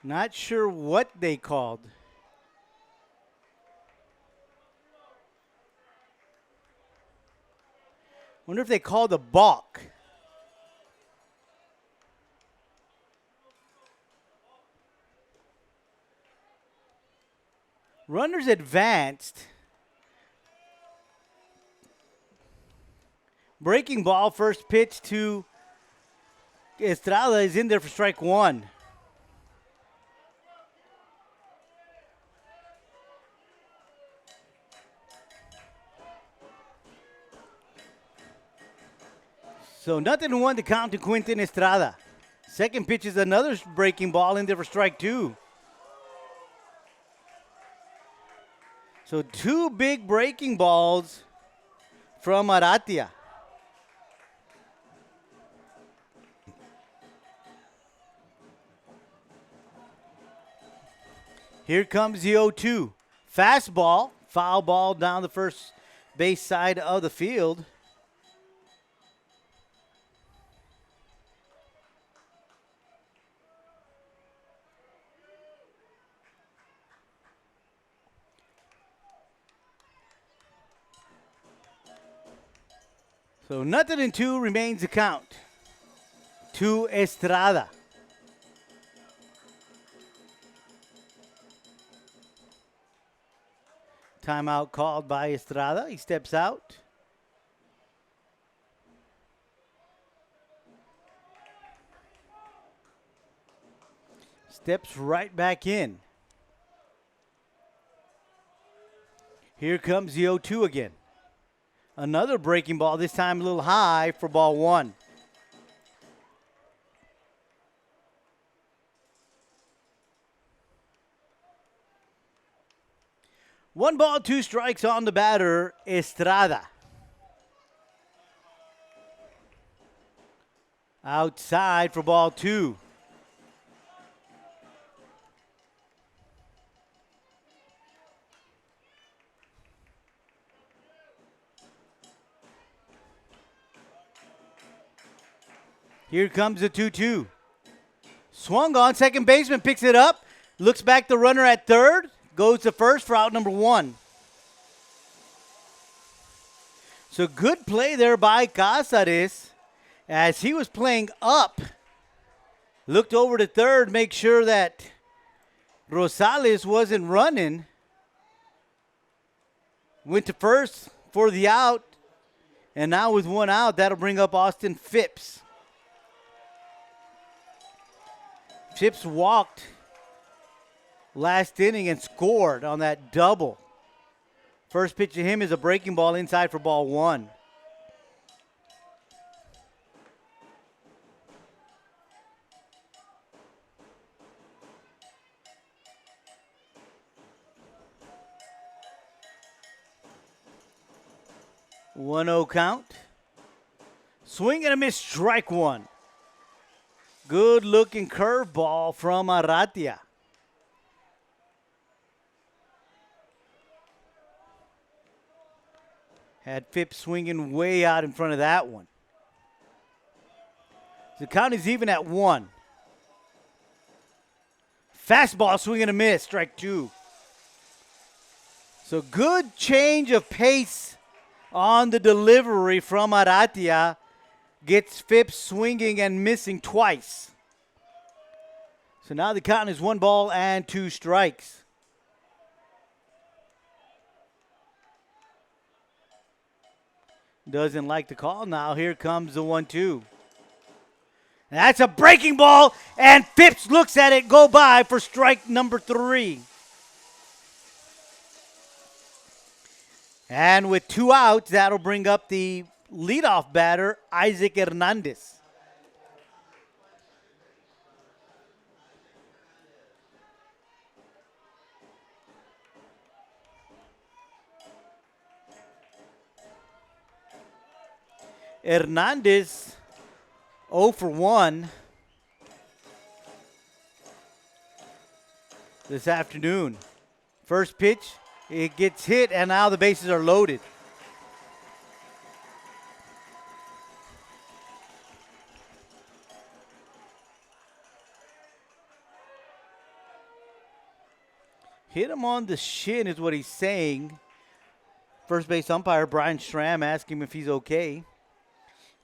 Not sure what they called. Wonder if they called a balk. Runners advanced. Breaking ball, first pitch to Estrada is in there for strike one. So 0-1 to count to Quinton Estrada. Second pitch is another breaking ball in there for strike two. So two big breaking balls from Aratia. Here comes the 0-2. Fastball, foul ball down the first base side of the field. So 0-2 remains the count to Estrada. Timeout called by Estrada. He steps out. Steps right back in. Here comes the 0-2 again. Another breaking ball, this time a little high for ball one. One ball, two strikes on the batter, Estrada. Outside for ball two. Here comes the 2-2. Swung on, second baseman picks it up, looks back the runner at third, goes to first for out number one. So good play there by Cáceres as he was playing up. Looked over to third, make sure that Rosales wasn't running. Went to first for the out, and now with one out, that'll bring up Austin Phipps. Phipps walked last inning and scored on that double. First pitch to him is a breaking ball inside for ball one. One 0 count. Swing and a miss, strike one. Good looking curveball from Aratia. Had Phipps swinging way out in front of that one. The count is even at one. Fastball, swing and a miss, strike two. So good change of pace on the delivery from Aratia. Gets Phipps swinging and missing twice. So now the count is 1 ball and 2 strikes. Doesn't like the call now. Here comes the 1-2. That's a breaking ball, and Phipps looks at it go by for strike number 3. And with 2 outs, that'll bring up the leadoff batter, Isaac Hernandez. Hernandez 0 for 1 this afternoon. First pitch, it gets hit, and now the bases are loaded. Hit him on the shin is what he's saying. First base umpire Brian Schramm asked him if he's okay,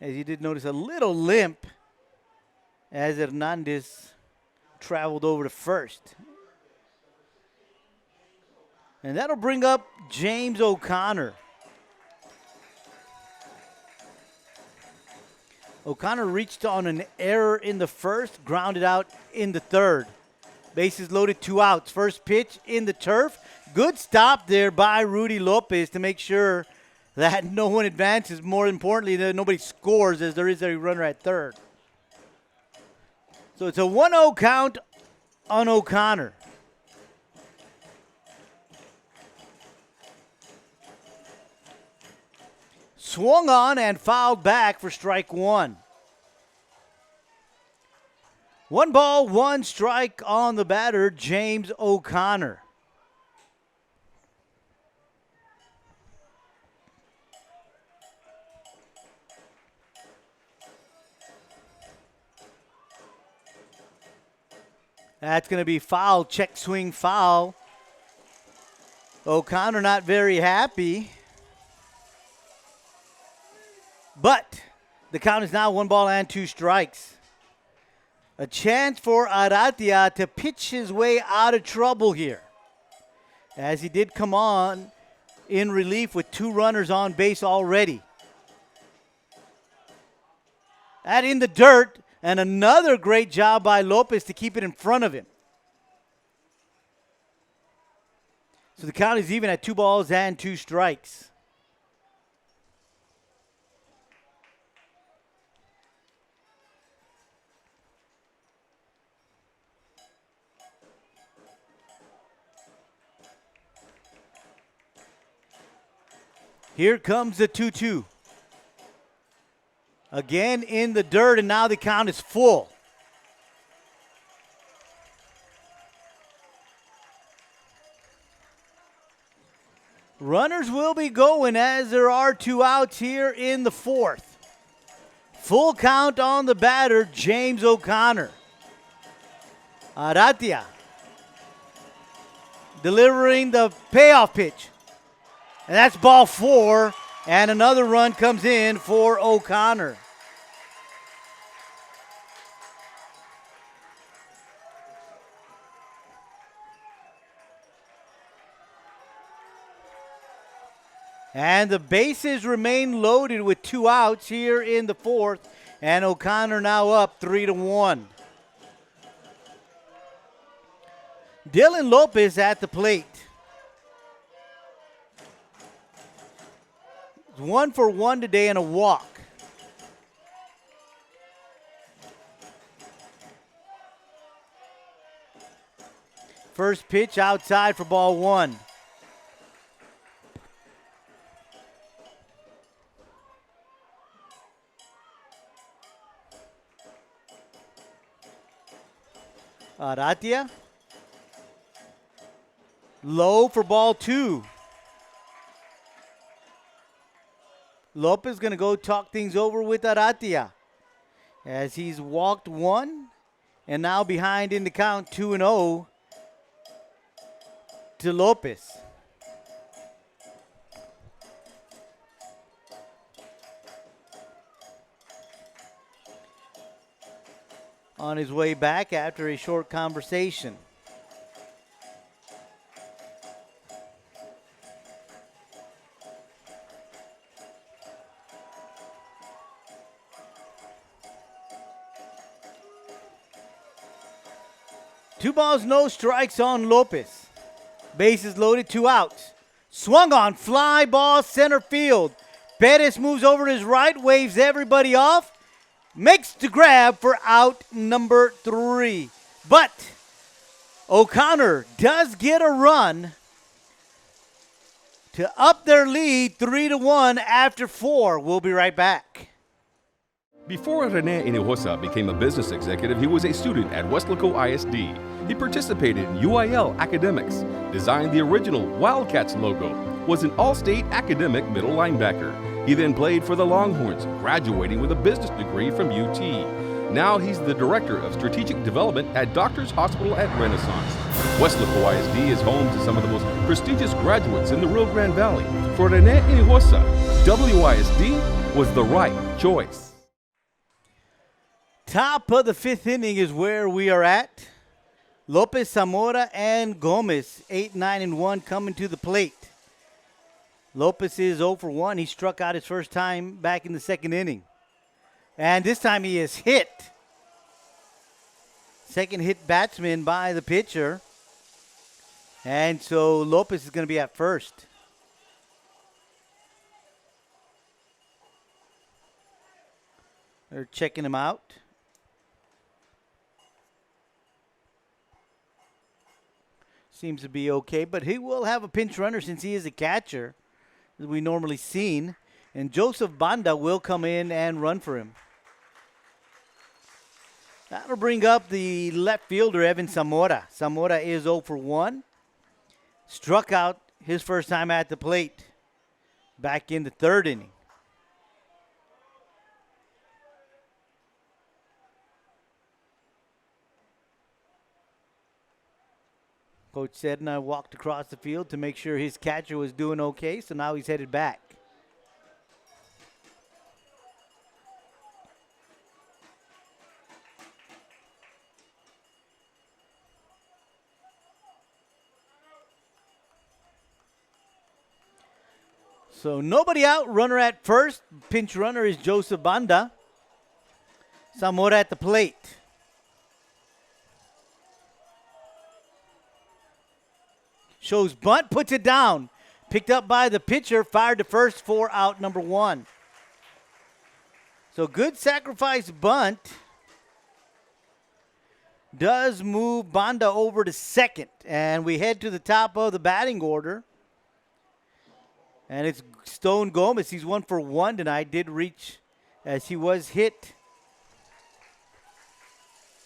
as he did notice a little limp as Hernandez traveled over to first. And that'll bring up James O'Connor. O'Connor reached on an error in the first, grounded out in the third. Bases loaded, 2 outs. First pitch in the turf. Good stop there by Rudy Lopez to make sure that no one advances. More importantly, that nobody scores as there is a runner at third. So it's a 1-0 count on O'Connor. Swung on and fouled back for strike 1. 1 ball, 1 strike on the batter, James O'Connor. That's going to be foul, check swing foul. O'Connor not very happy. But the count is now 1 ball and 2 strikes. A chance for Aratia to pitch his way out of trouble here, as he did come on in relief with 2 runners on base already. That in the dirt, and another great job by Lopez to keep it in front of him. So the count is even at 2 balls and 2 strikes. Here comes the 2-2. Again in the dirt, and now the count is full. Runners will be going as there are 2 outs here in the 4th. Full count on the batter, James O'Connor. Aratia delivering the payoff pitch. And that's ball 4, and another run comes in for O'Connor. And the bases remain loaded with 2 outs here in the 4th, and O'Connor now up 3-1. Dylan Lopez at the plate. 1 for 1 today and a walk. First pitch outside for ball 1. Aratia. Low for ball 2. Lopez going to go talk things over with Aratia as he's walked 1 and now behind in the count 2-0 to Lopez. On his way back after a short conversation. Two balls, no strikes on Lopez. Bases loaded, 2 outs. Swung on, fly ball, center field. Perez moves over to his right, waves everybody off. Makes the grab for out number 3. But O'Connor does get a run to up their lead 3-1 after 4. We'll be right back. Before Rene Hinojosa became a business executive, he was a student at Weslaco ISD. He participated in UIL academics, designed the original Wildcats logo, was an all-state academic middle linebacker. He then played for the Longhorns, graduating with a business degree from UT. Now he's the Director of Strategic Development at Doctors Hospital at Renaissance. Weslaco ISD is home to some of the most prestigious graduates in the Rio Grande Valley. For Rene Hinojosa, WISD was the right choice. Top of the 5th inning is where we are at. Lopez, Zamora, and Gomez, 8, 9, and 1, coming to the plate. Lopez is 0 for 1. He struck out his first time back in the second inning. And this time he is hit. Second hit batsman by the pitcher. And so Lopez is going to be at first. They're checking him out. Seems to be okay, but he will have a pinch runner since he is a catcher, as we normally seen. And Joseph Banda will come in and run for him. That'll bring up the left fielder, Evan Zamora. Zamora is 0 for 1. Struck out his first time at the plate back in the third inning. Coach Sedna walked across the field to make sure his catcher was doing okay, so now he's headed back. So nobody out, runner at first. Pinch runner is Joseph Banda. Zamora at the plate. Shows bunt, puts it down. Picked up by the pitcher, fired to first for out number 1. So good sacrifice bunt. Does move Banda over to second. And we head to the top of the batting order. And it's Stone Gomez. He's 1 for 1 tonight. Did reach as he was hit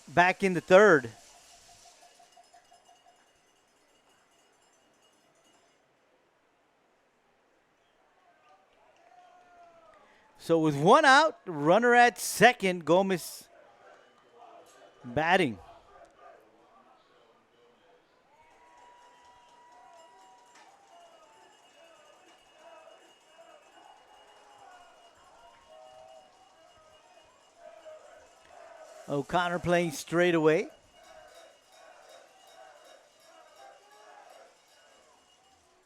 back in the third. So with 1 out, runner at second, Gomez batting. O'Connor playing straight away.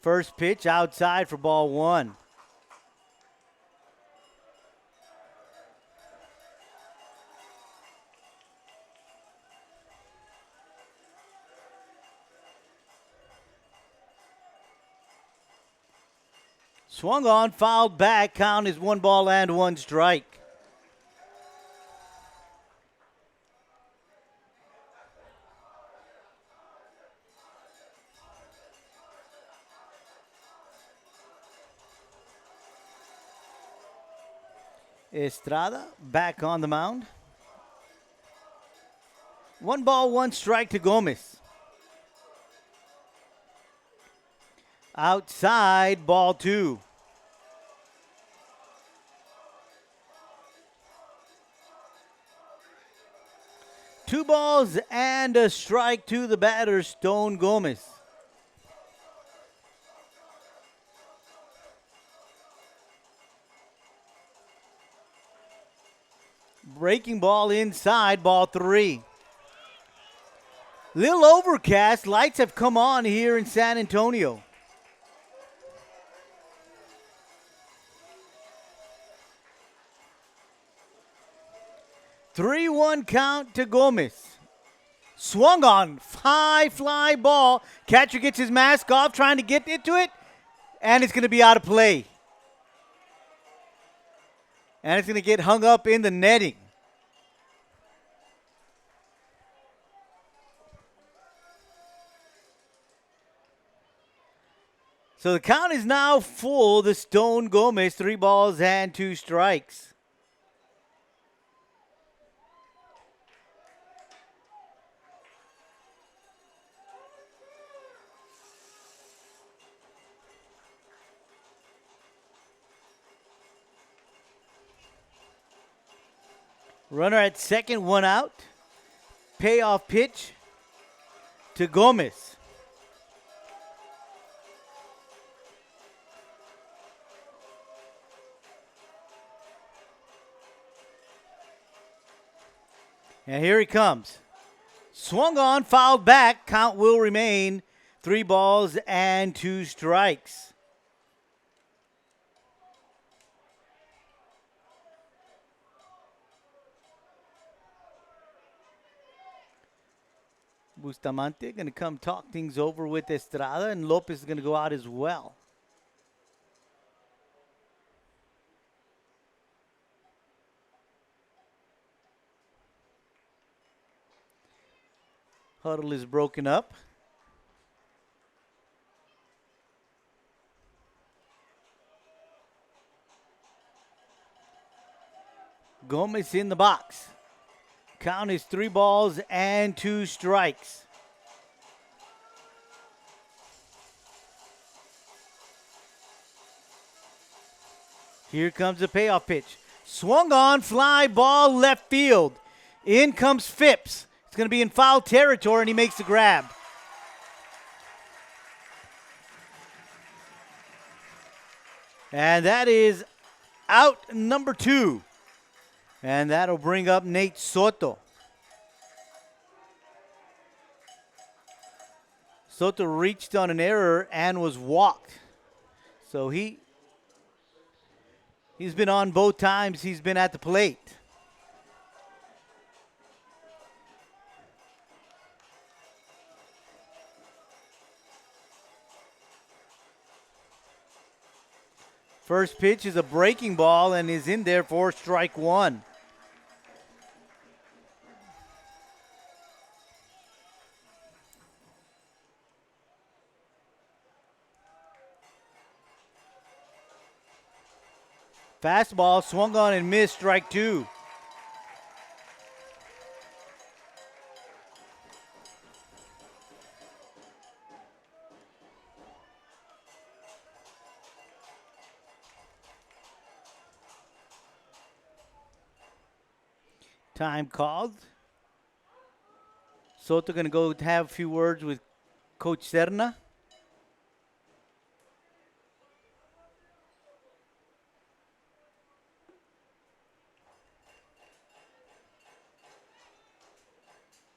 First pitch outside for ball 1. Swung on, fouled back. Count is 1 ball and 1 strike. Estrada back on the mound. 1 ball, 1 strike to Gomez. Outside, ball 2. Two balls and a strike to the batter, Stone Gomez. Breaking ball inside, ball 3. Little overcast. Lights have come on here in San Antonio. Three-one count to Gomez. Swung on, high fly ball. Catcher gets his mask off, trying to get into it, and it's going to be out of play. And it's going to get hung up in the netting. So the count is now full. The Stone Gomez, 3 balls and 2 strikes. Runner at second, 1 out. Payoff pitch to Gomez. And here he comes. swung on, fouled back. Count will remain 3 balls and 2 strikes. Bustamante going to come talk things over with Estrada, and Lopez is going to go out as well. Huddle is broken up. Gomez in the box. Count is 3 balls and 2 strikes. Here comes the payoff pitch. Swung on, fly ball left field. In comes Phipps. It's going to be in foul territory, and he makes the grab. And that is out number 2. And that'll bring up Nate Soto. Soto reached on an error and was walked. So he's been on both times he's been at the plate. First pitch is a breaking ball and is in there for strike 1. Fastball swung on and missed, strike 2. Time called. Soto going to go have a few words with Coach Serna.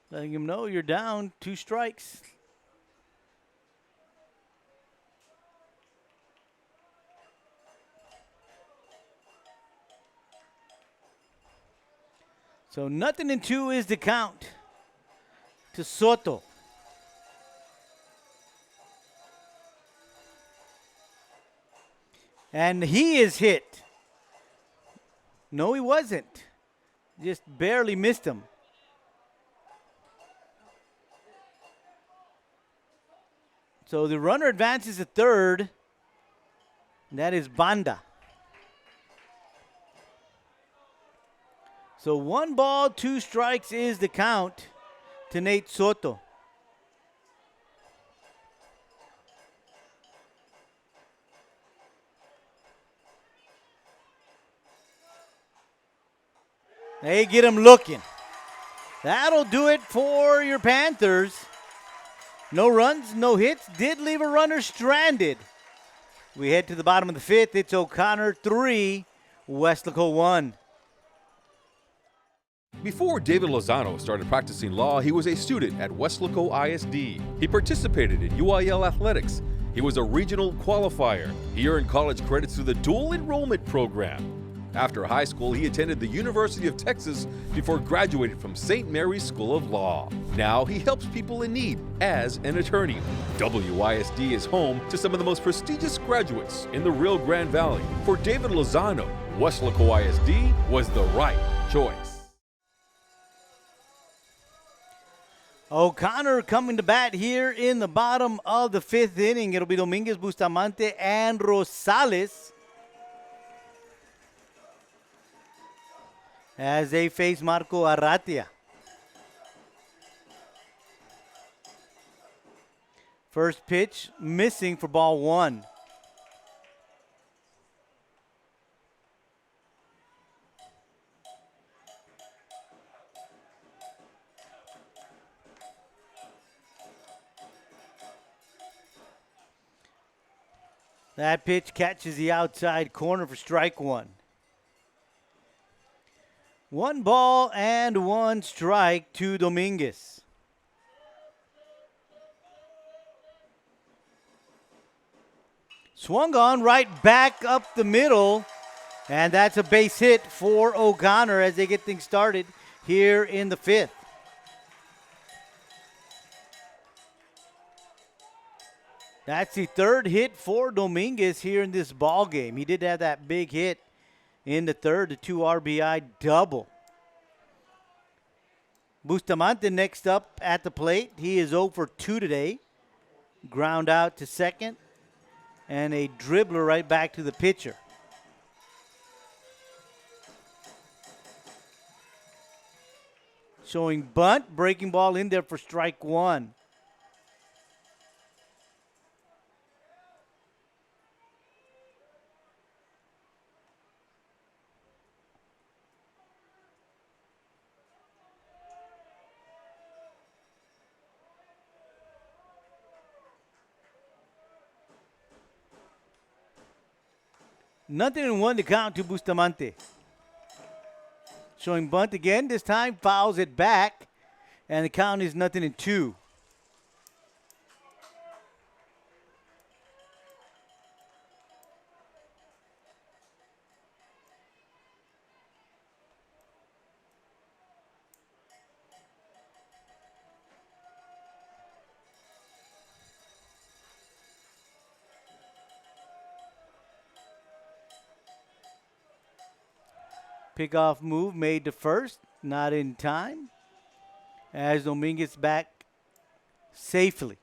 Letting him know you're down 2 strikes. So 0-2 is the count to Soto. And he is hit. No, he wasn't. Just barely missed him. So the runner advances to third. And that is Banda. So 1 ball, 2 strikes is the count to Nate Soto. They get him looking. That'll do it for your Panthers. No runs, no hits. Did leave a runner stranded. We head to the bottom of the 5th. It's O'Connor 3, Weslaco 1. Before David Lozano started practicing law, he was a student at Weslaco ISD. He participated in UIL athletics. He was a regional qualifier. He earned college credits through the dual enrollment program. After high school, he attended the University of Texas before graduating from St. Mary's School of Law. Now he helps people in need as an attorney. WISD is home to some of the most prestigious graduates in the Rio Grande Valley. For David Lozano, Weslaco ISD was the right choice. O'Connor coming to bat here in the bottom of the 5th inning. It'll be Dominguez, Bustamante, and Rosales as they face Marco Arratia. First pitch missing for ball 1. That pitch catches the outside corner for strike 1. 1 ball and 1 strike to Dominguez. Swung on right back up the middle. And that's a base hit for O'Connor as they get things started here in the 5th. That's the 3rd hit for Dominguez here in this ball game. He did have that big hit in the 3rd, the 2 RBI double. Bustamante next up at the plate. He is 0 for 2 today. Ground out to second. And a dribbler right back to the pitcher. Showing bunt, breaking ball in there for strike 1. Nothing in 1 to count to Bustamante. Showing bunt again. This time fouls it back. And the count is 0-2. Pickoff move made to first, not in time, as Dominguez back safely.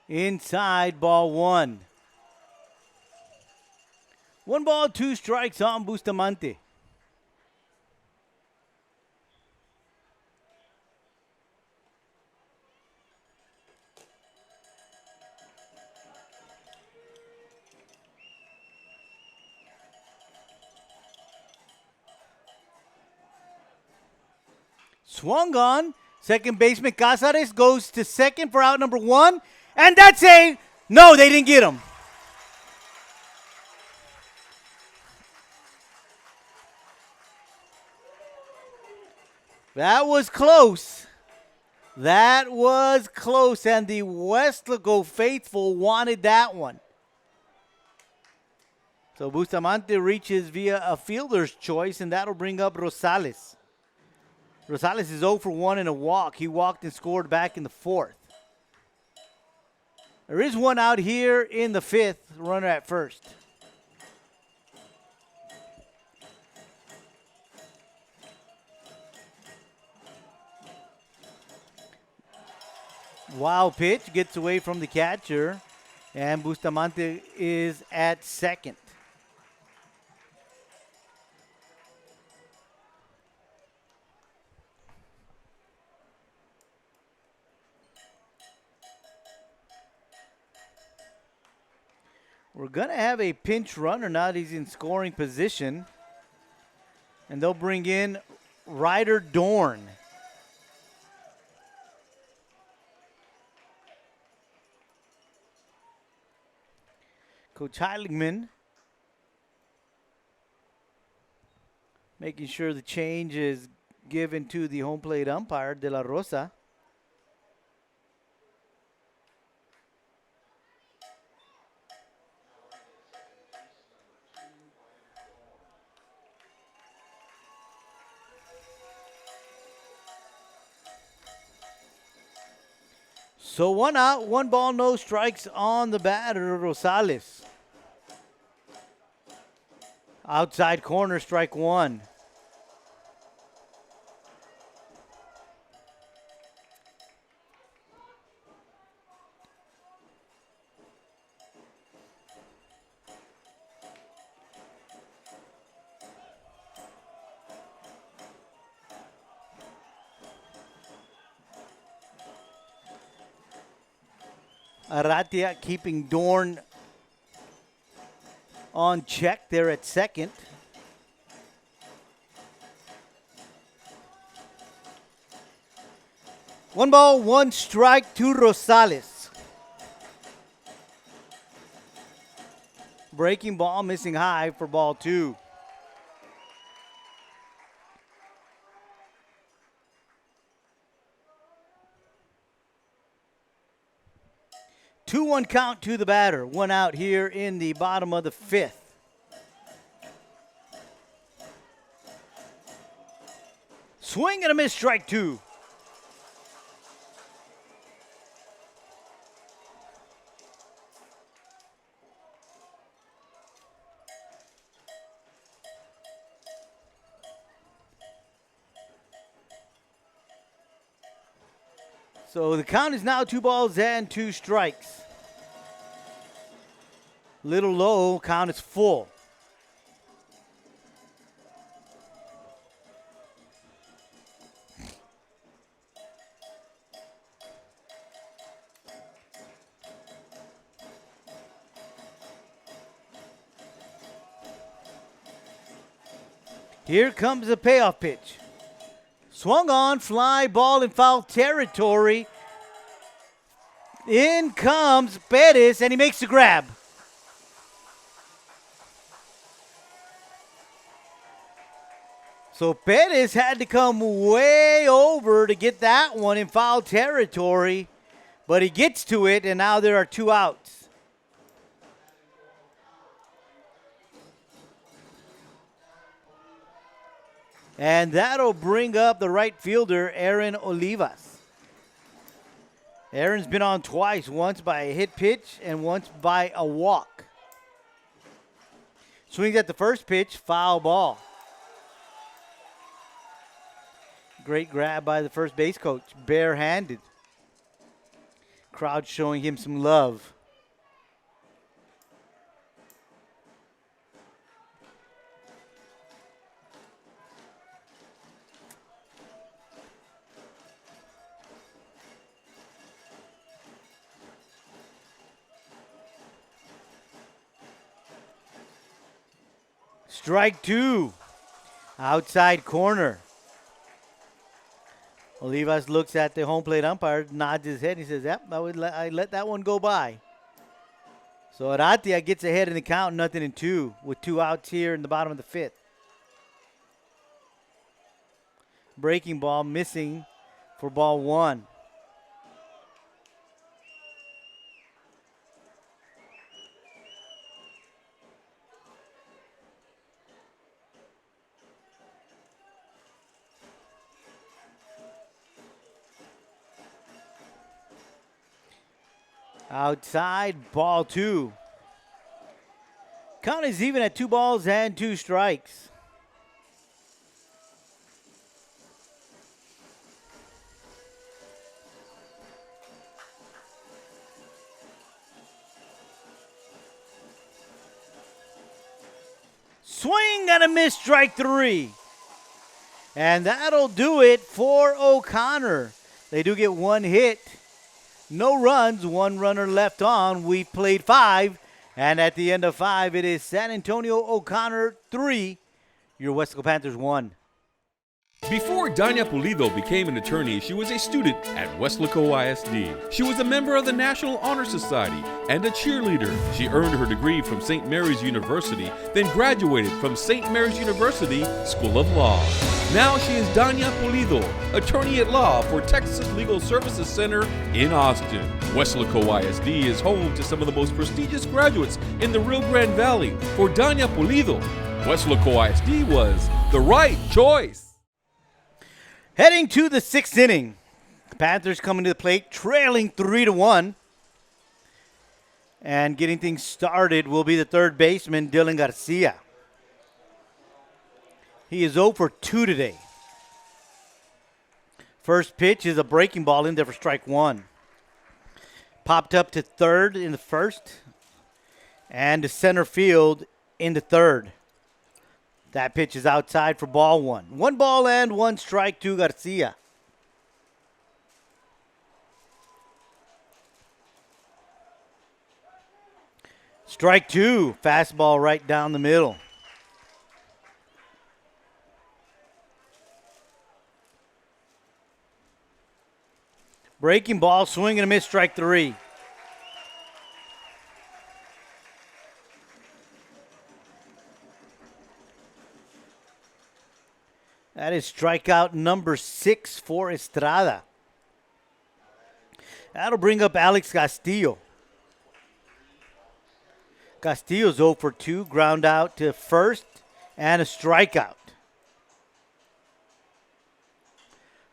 Inside, ball 1. 1 ball, 2 strikes on Bustamante. Swung on. Second baseman Cázares goes to second for out number 1. And that's no, they didn't get him. That was close. That was close. And the Weslaco faithful wanted that one. So Bustamante reaches via a fielder's choice, and that'll bring up Rosales. Rosales is 0 for 1 in a walk. He walked and scored back in the 4th. There is one out here in the 5th, runner at first. Wild pitch gets away from the catcher, and Bustamante is at second. We're going to have a pinch runner now that he's in scoring position. And they'll bring in Ryder Dorn. Coach Heiligman making sure the change is given to the home plate umpire, De La Rosa. So 1 out, 1 ball, no strikes on the batter, Rosales. Outside corner, strike 1. Aratia keeping Dorn on check there at second. One ball, 1 strike to Rosales. Breaking ball, missing high for ball 2. Two-one count to the batter. One out here in the bottom of the 5th. Swing and a miss, strike 2. So the count is now 2 balls and 2 strikes. Little low, count is full. Here comes the payoff pitch. Swung on, fly ball in foul territory. In comes Bettis, and he makes the grab. So Bettis had to come way over to get that one in foul territory, but he gets to it, and now there are 2 outs. And that'll bring up the right fielder, Aaron Olivas. Aaron's been on twice, once by a hit pitch and once by a walk. Swings at the first pitch, foul ball. Great grab by the first base coach, barehanded. Crowd showing him some love. Strike 2, outside corner. Olivas looks at the home plate umpire, nods his head. He says, yep, I let that one go by. So Aratia gets ahead in the count, 0-2, with 2 outs here in the bottom of the 5th. Breaking ball missing for ball 1. Outside, ball 2. Count is even at 2 balls and 2 strikes. Swing and a miss, strike 3. And that'll do it for O'Connor. They do get 1 hit. No runs, 1 runner left on. We've played 5, and at the end of 5, it is San Antonio O'Connor 3, your Weslaco Panthers 1. Before Dania Pulido became an attorney, she was a student at Weslaco ISD. She was a member of the National Honor Society and a cheerleader. She earned her degree from St. Mary's University, then graduated from St. Mary's University School of Law. Now she is Dania Pulido, attorney at law for Texas Legal Services Center in Austin. Weslaco ISD is home to some of the most prestigious graduates in the Rio Grande Valley. For Dania Pulido, Weslaco ISD was the right choice. Heading to the 6th inning. Panthers coming to the plate, trailing 3-1. And getting things started will be the third baseman, Dylan Garcia. He is 0 for 2 today. First pitch is a breaking ball in there for strike 1. Popped up to third in the first and to center field in the third. That pitch is outside for ball 1. 1 ball and 1 strike to Garcia. Strike 2, fastball right down the middle. Breaking ball, swing and a miss, strike 3. That is strikeout number 6 for Estrada. That'll bring up Alex Castillo. Castillo's 0 for 2, ground out to first, and a strikeout.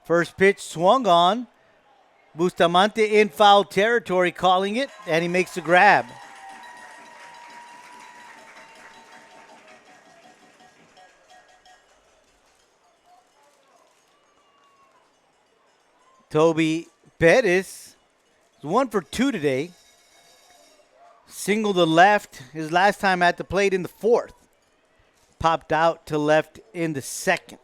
First pitch swung on. Bustamante in foul territory calling it, and he makes the grab. Toby Pettis is 1 for 2 today. Single to left his last time at the plate in the 4th. Popped out to left in the 2nd.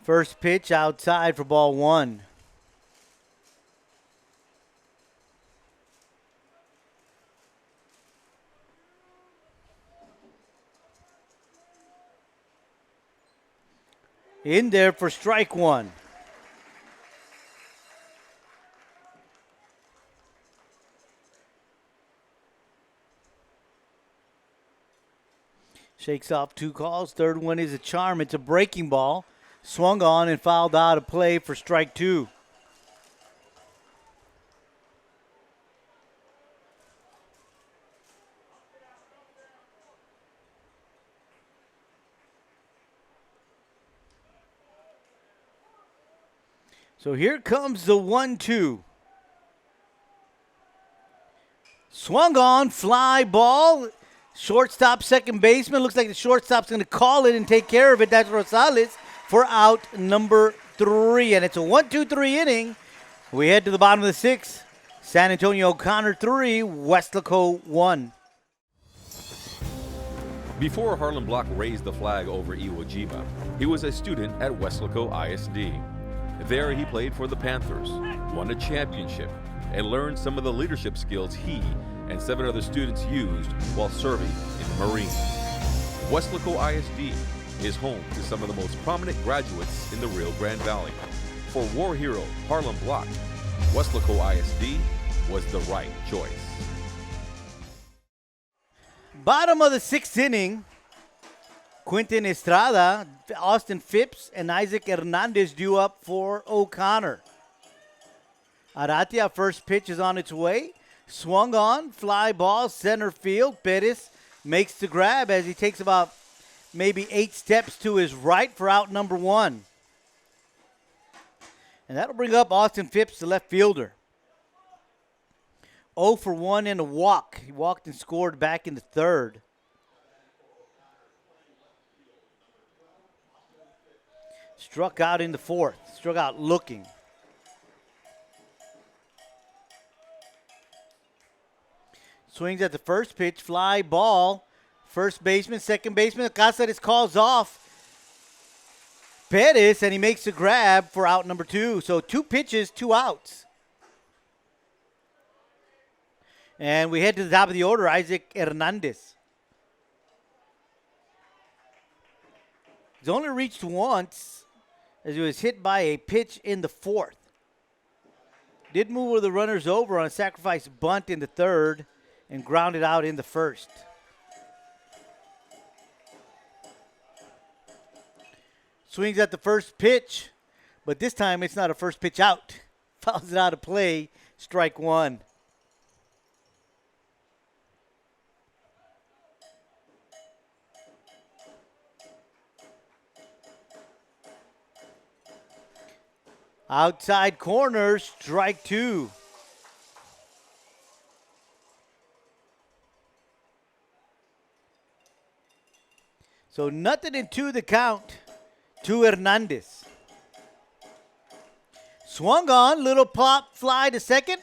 First pitch outside for ball 1. In there for strike 1. Shakes off 2 calls. Third one is a charm. It's a breaking ball. Swung on and fouled out of play for strike 2. So here comes the 1-2. Swung on, fly ball. Shortstop, second baseman. Looks like the shortstop's going to call it and take care of it. That's Rosales for out number 3. And it's a 1-2-3 inning. We head to the bottom of the 6th. San Antonio O'Connor 3, Weslaco 1. Before Harlan Block raised the flag over Iwo Jima, he was a student at Weslaco ISD. There he played for the Panthers, won a championship, and learned some of the leadership skills he and 7 other students used while serving in the Marines. Weslaco ISD is home to some of the most prominent graduates in the Rio Grande Valley. For war hero Harlan Block, Weslaco ISD was the right choice. Bottom of the 6th inning, Quinton Estrada, Austin Phipps, and Isaac Hernandez due up for O'Connor. Aratia, first pitch is on its way. Swung on, fly ball, center field. Pettis makes the grab as he takes about maybe 8 steps to his right for out number 1. And that'll bring up Austin Phipps, the left fielder. 0 for 1 and a walk. He walked and scored back in the 3rd. Struck out in the 4th. Struck out looking. Swings at the first pitch. Fly ball. First baseman, second baseman. Cáceres calls off Pettis, and he makes the grab for out number 2. So 2 pitches, 2 outs. And we head to the top of the order, Isaac Hernandez. He's only reached once as he was hit by a pitch in the 4th. Did move with the runners over on a sacrifice bunt in the 3rd and grounded out in the 1st. Swings at the first pitch, but this time it's not a first pitch out. Fouls it out of play, strike 1. Outside corner, strike 2. So 0-2 the count to Hernandez. Swung on, little pop fly to second.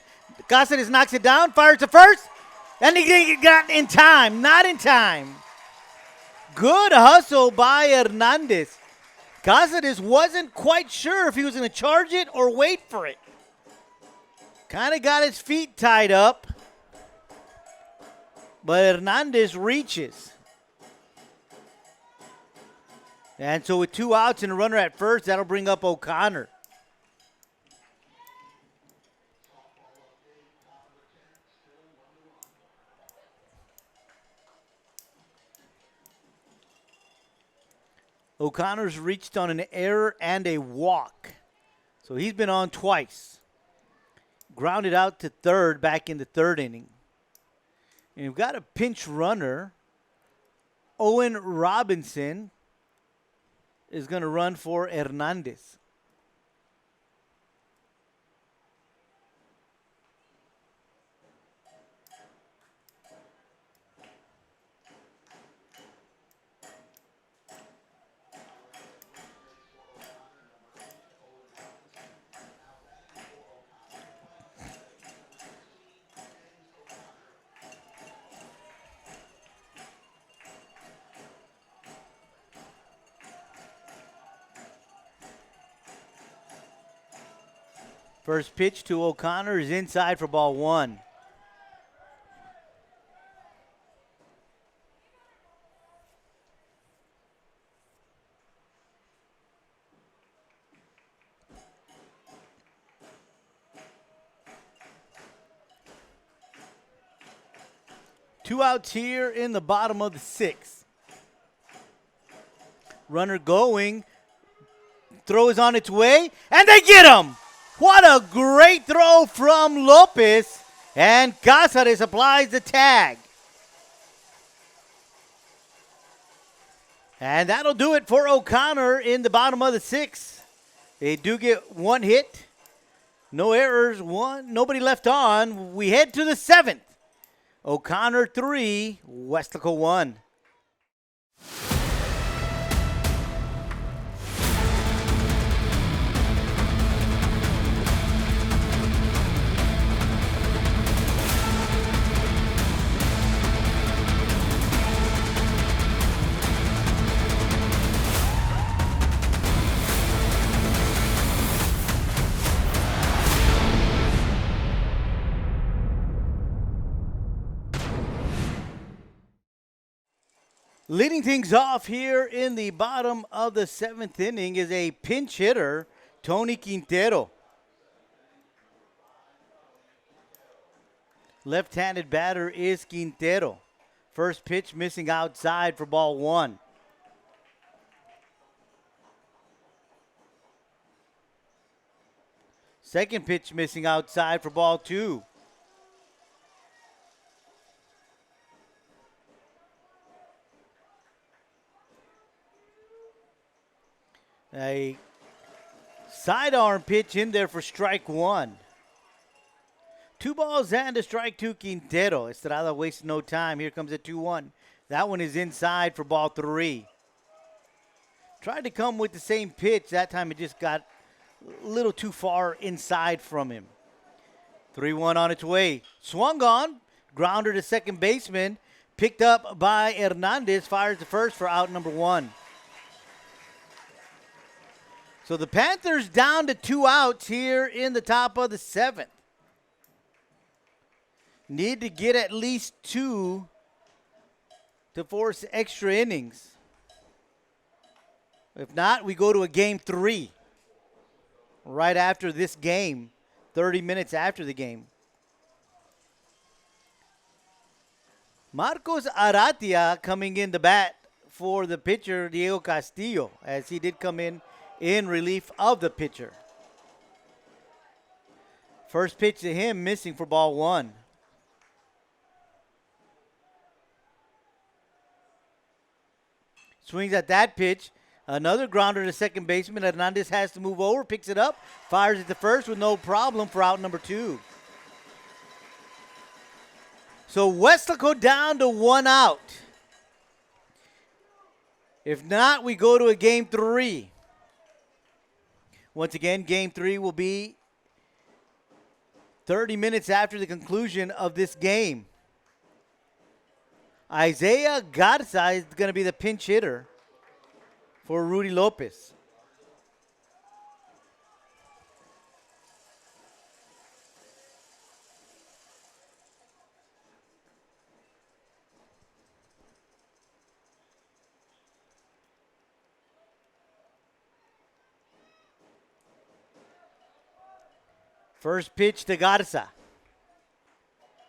Cáceres knocks it down, fires to first, and he got in time, not in time. Good hustle by Hernandez. Cáceres wasn't quite sure if he was going to charge it or wait for it. Kind of got his feet tied up, but Hernandez reaches. And so with 2 outs and a runner at first, that'll bring up O'Connor. O'Connor's reached on an error and a walk. So he's been on twice. Grounded out to third back in the 3rd inning. And you've got a pinch runner. Owen Robinson is going to run for Hernandez. First pitch to O'Connor is inside for ball 1. Two outs here in the bottom of the 6th. Runner going. Throw is on its way, and they get him! What a great throw from Lopez, and Cáceres applies the tag. And that'll do it for O'Connor in the bottom of the 6th. They do get 1 hit, no errors, nobody left on. We head to the 7th. O'Connor 3, Weslaco 1. Leading things off here in the bottom of the 7th inning is a pinch hitter, Tony Quintero. Left-handed batter is Quintero. First pitch missing outside for ball 1. Second pitch missing outside for ball 2. A sidearm pitch in there for strike 1. 2 balls and a strike to Quintero. Estrada wasted no time. Here comes a 2-1. That one is inside for ball 3. Tried to come with the same pitch. That time it just got a little too far inside from him. 3-1 on its way. Swung on. Grounder to second baseman. Picked up by Hernandez. Fires the first for out number 1. So the Panthers down to 2 outs here in the top of the 7th. Need to get at least 2 to force extra innings. If not, we go to a game 3 right after this game, 30 minutes after the game. Marcos Aratia coming in to bat for the pitcher, Diego Castillo, as he did come in relief of the pitcher. First pitch to him missing for ball 1. Swings at that pitch. Another grounder to second baseman. Hernandez has to move over, picks it up, fires it to first with no problem for out number 2. So Weslaco down to 1 out. If not, we go to a game 3. Once again, game 3 will be 30 minutes after the conclusion of this game. Isaiah Garza is going to be the pinch hitter for Rudy Lopez. First pitch to Garza.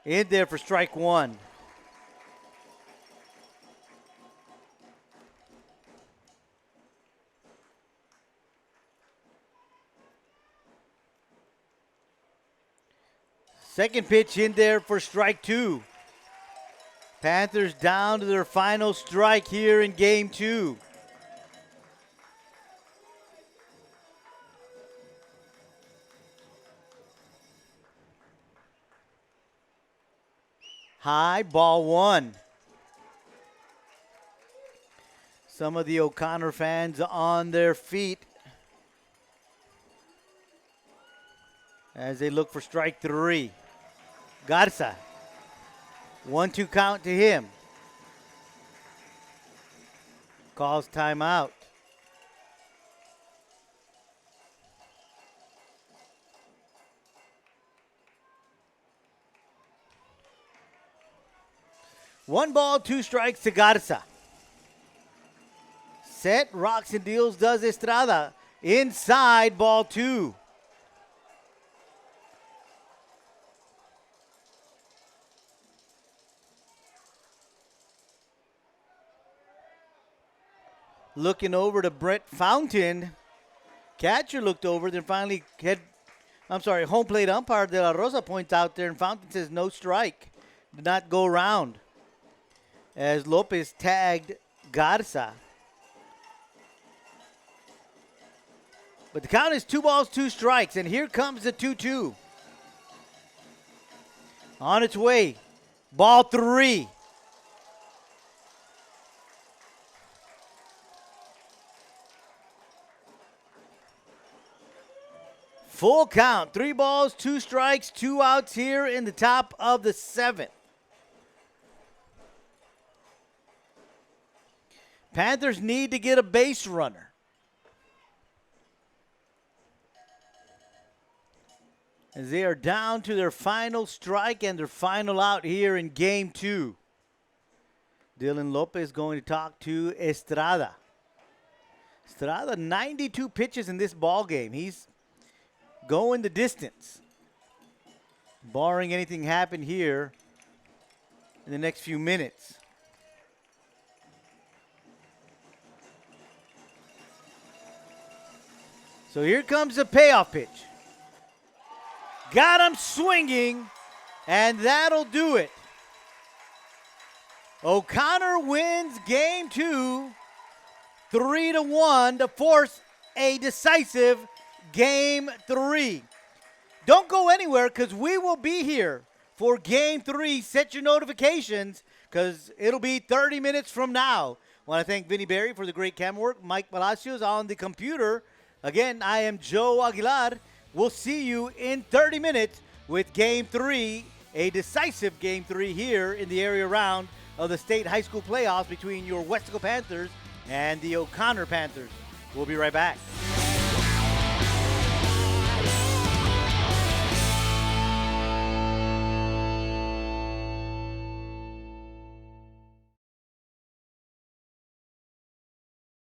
In there for strike one. Second pitch in there for strike two. Panthers down to their final strike here in game two. High, ball one. Some of the O'Connor fans on their feet as they look for strike three. Garza. 1-2 count to him. Calls timeout. One ball, two strikes to Garza. Set, rocks and deals, does Estrada. Inside, ball two. Looking over to Brett Fountain. Catcher looked over, then finally home plate umpire De La Rosa points out there, and Fountain says no strike. Did not go around. As Lopez tagged Garza. But the count is 2 balls, 2 strikes, and here comes the 2-2. On its way. Ball three. Full count, 3 balls, 2 strikes, 2 outs here in the top of the 7th. Panthers need to get a base runner. As they are down to their final strike and their final out here in game 2. Dylan Lopez going to talk to Estrada. Estrada, 92 pitches in this ball game. He's going the distance. Barring anything happen here in the next few minutes. So here comes the payoff pitch. Got him swinging, and that'll do it. O'Connor wins game 2, 3-1 to force a decisive game 3. Don't go anywhere because we will be here for game 3. Set your notifications because it'll be 30 minutes from now. I want to thank Vinny Berry for the great camera work. Mike Palacios on the computer. Again, I am Joe Aguilar. We'll see you in 30 minutes with game 3, a decisive game 3 here in the area round of the state high school playoffs between your Weslaco Panthers and the O'Connor Panthers. We'll be right back.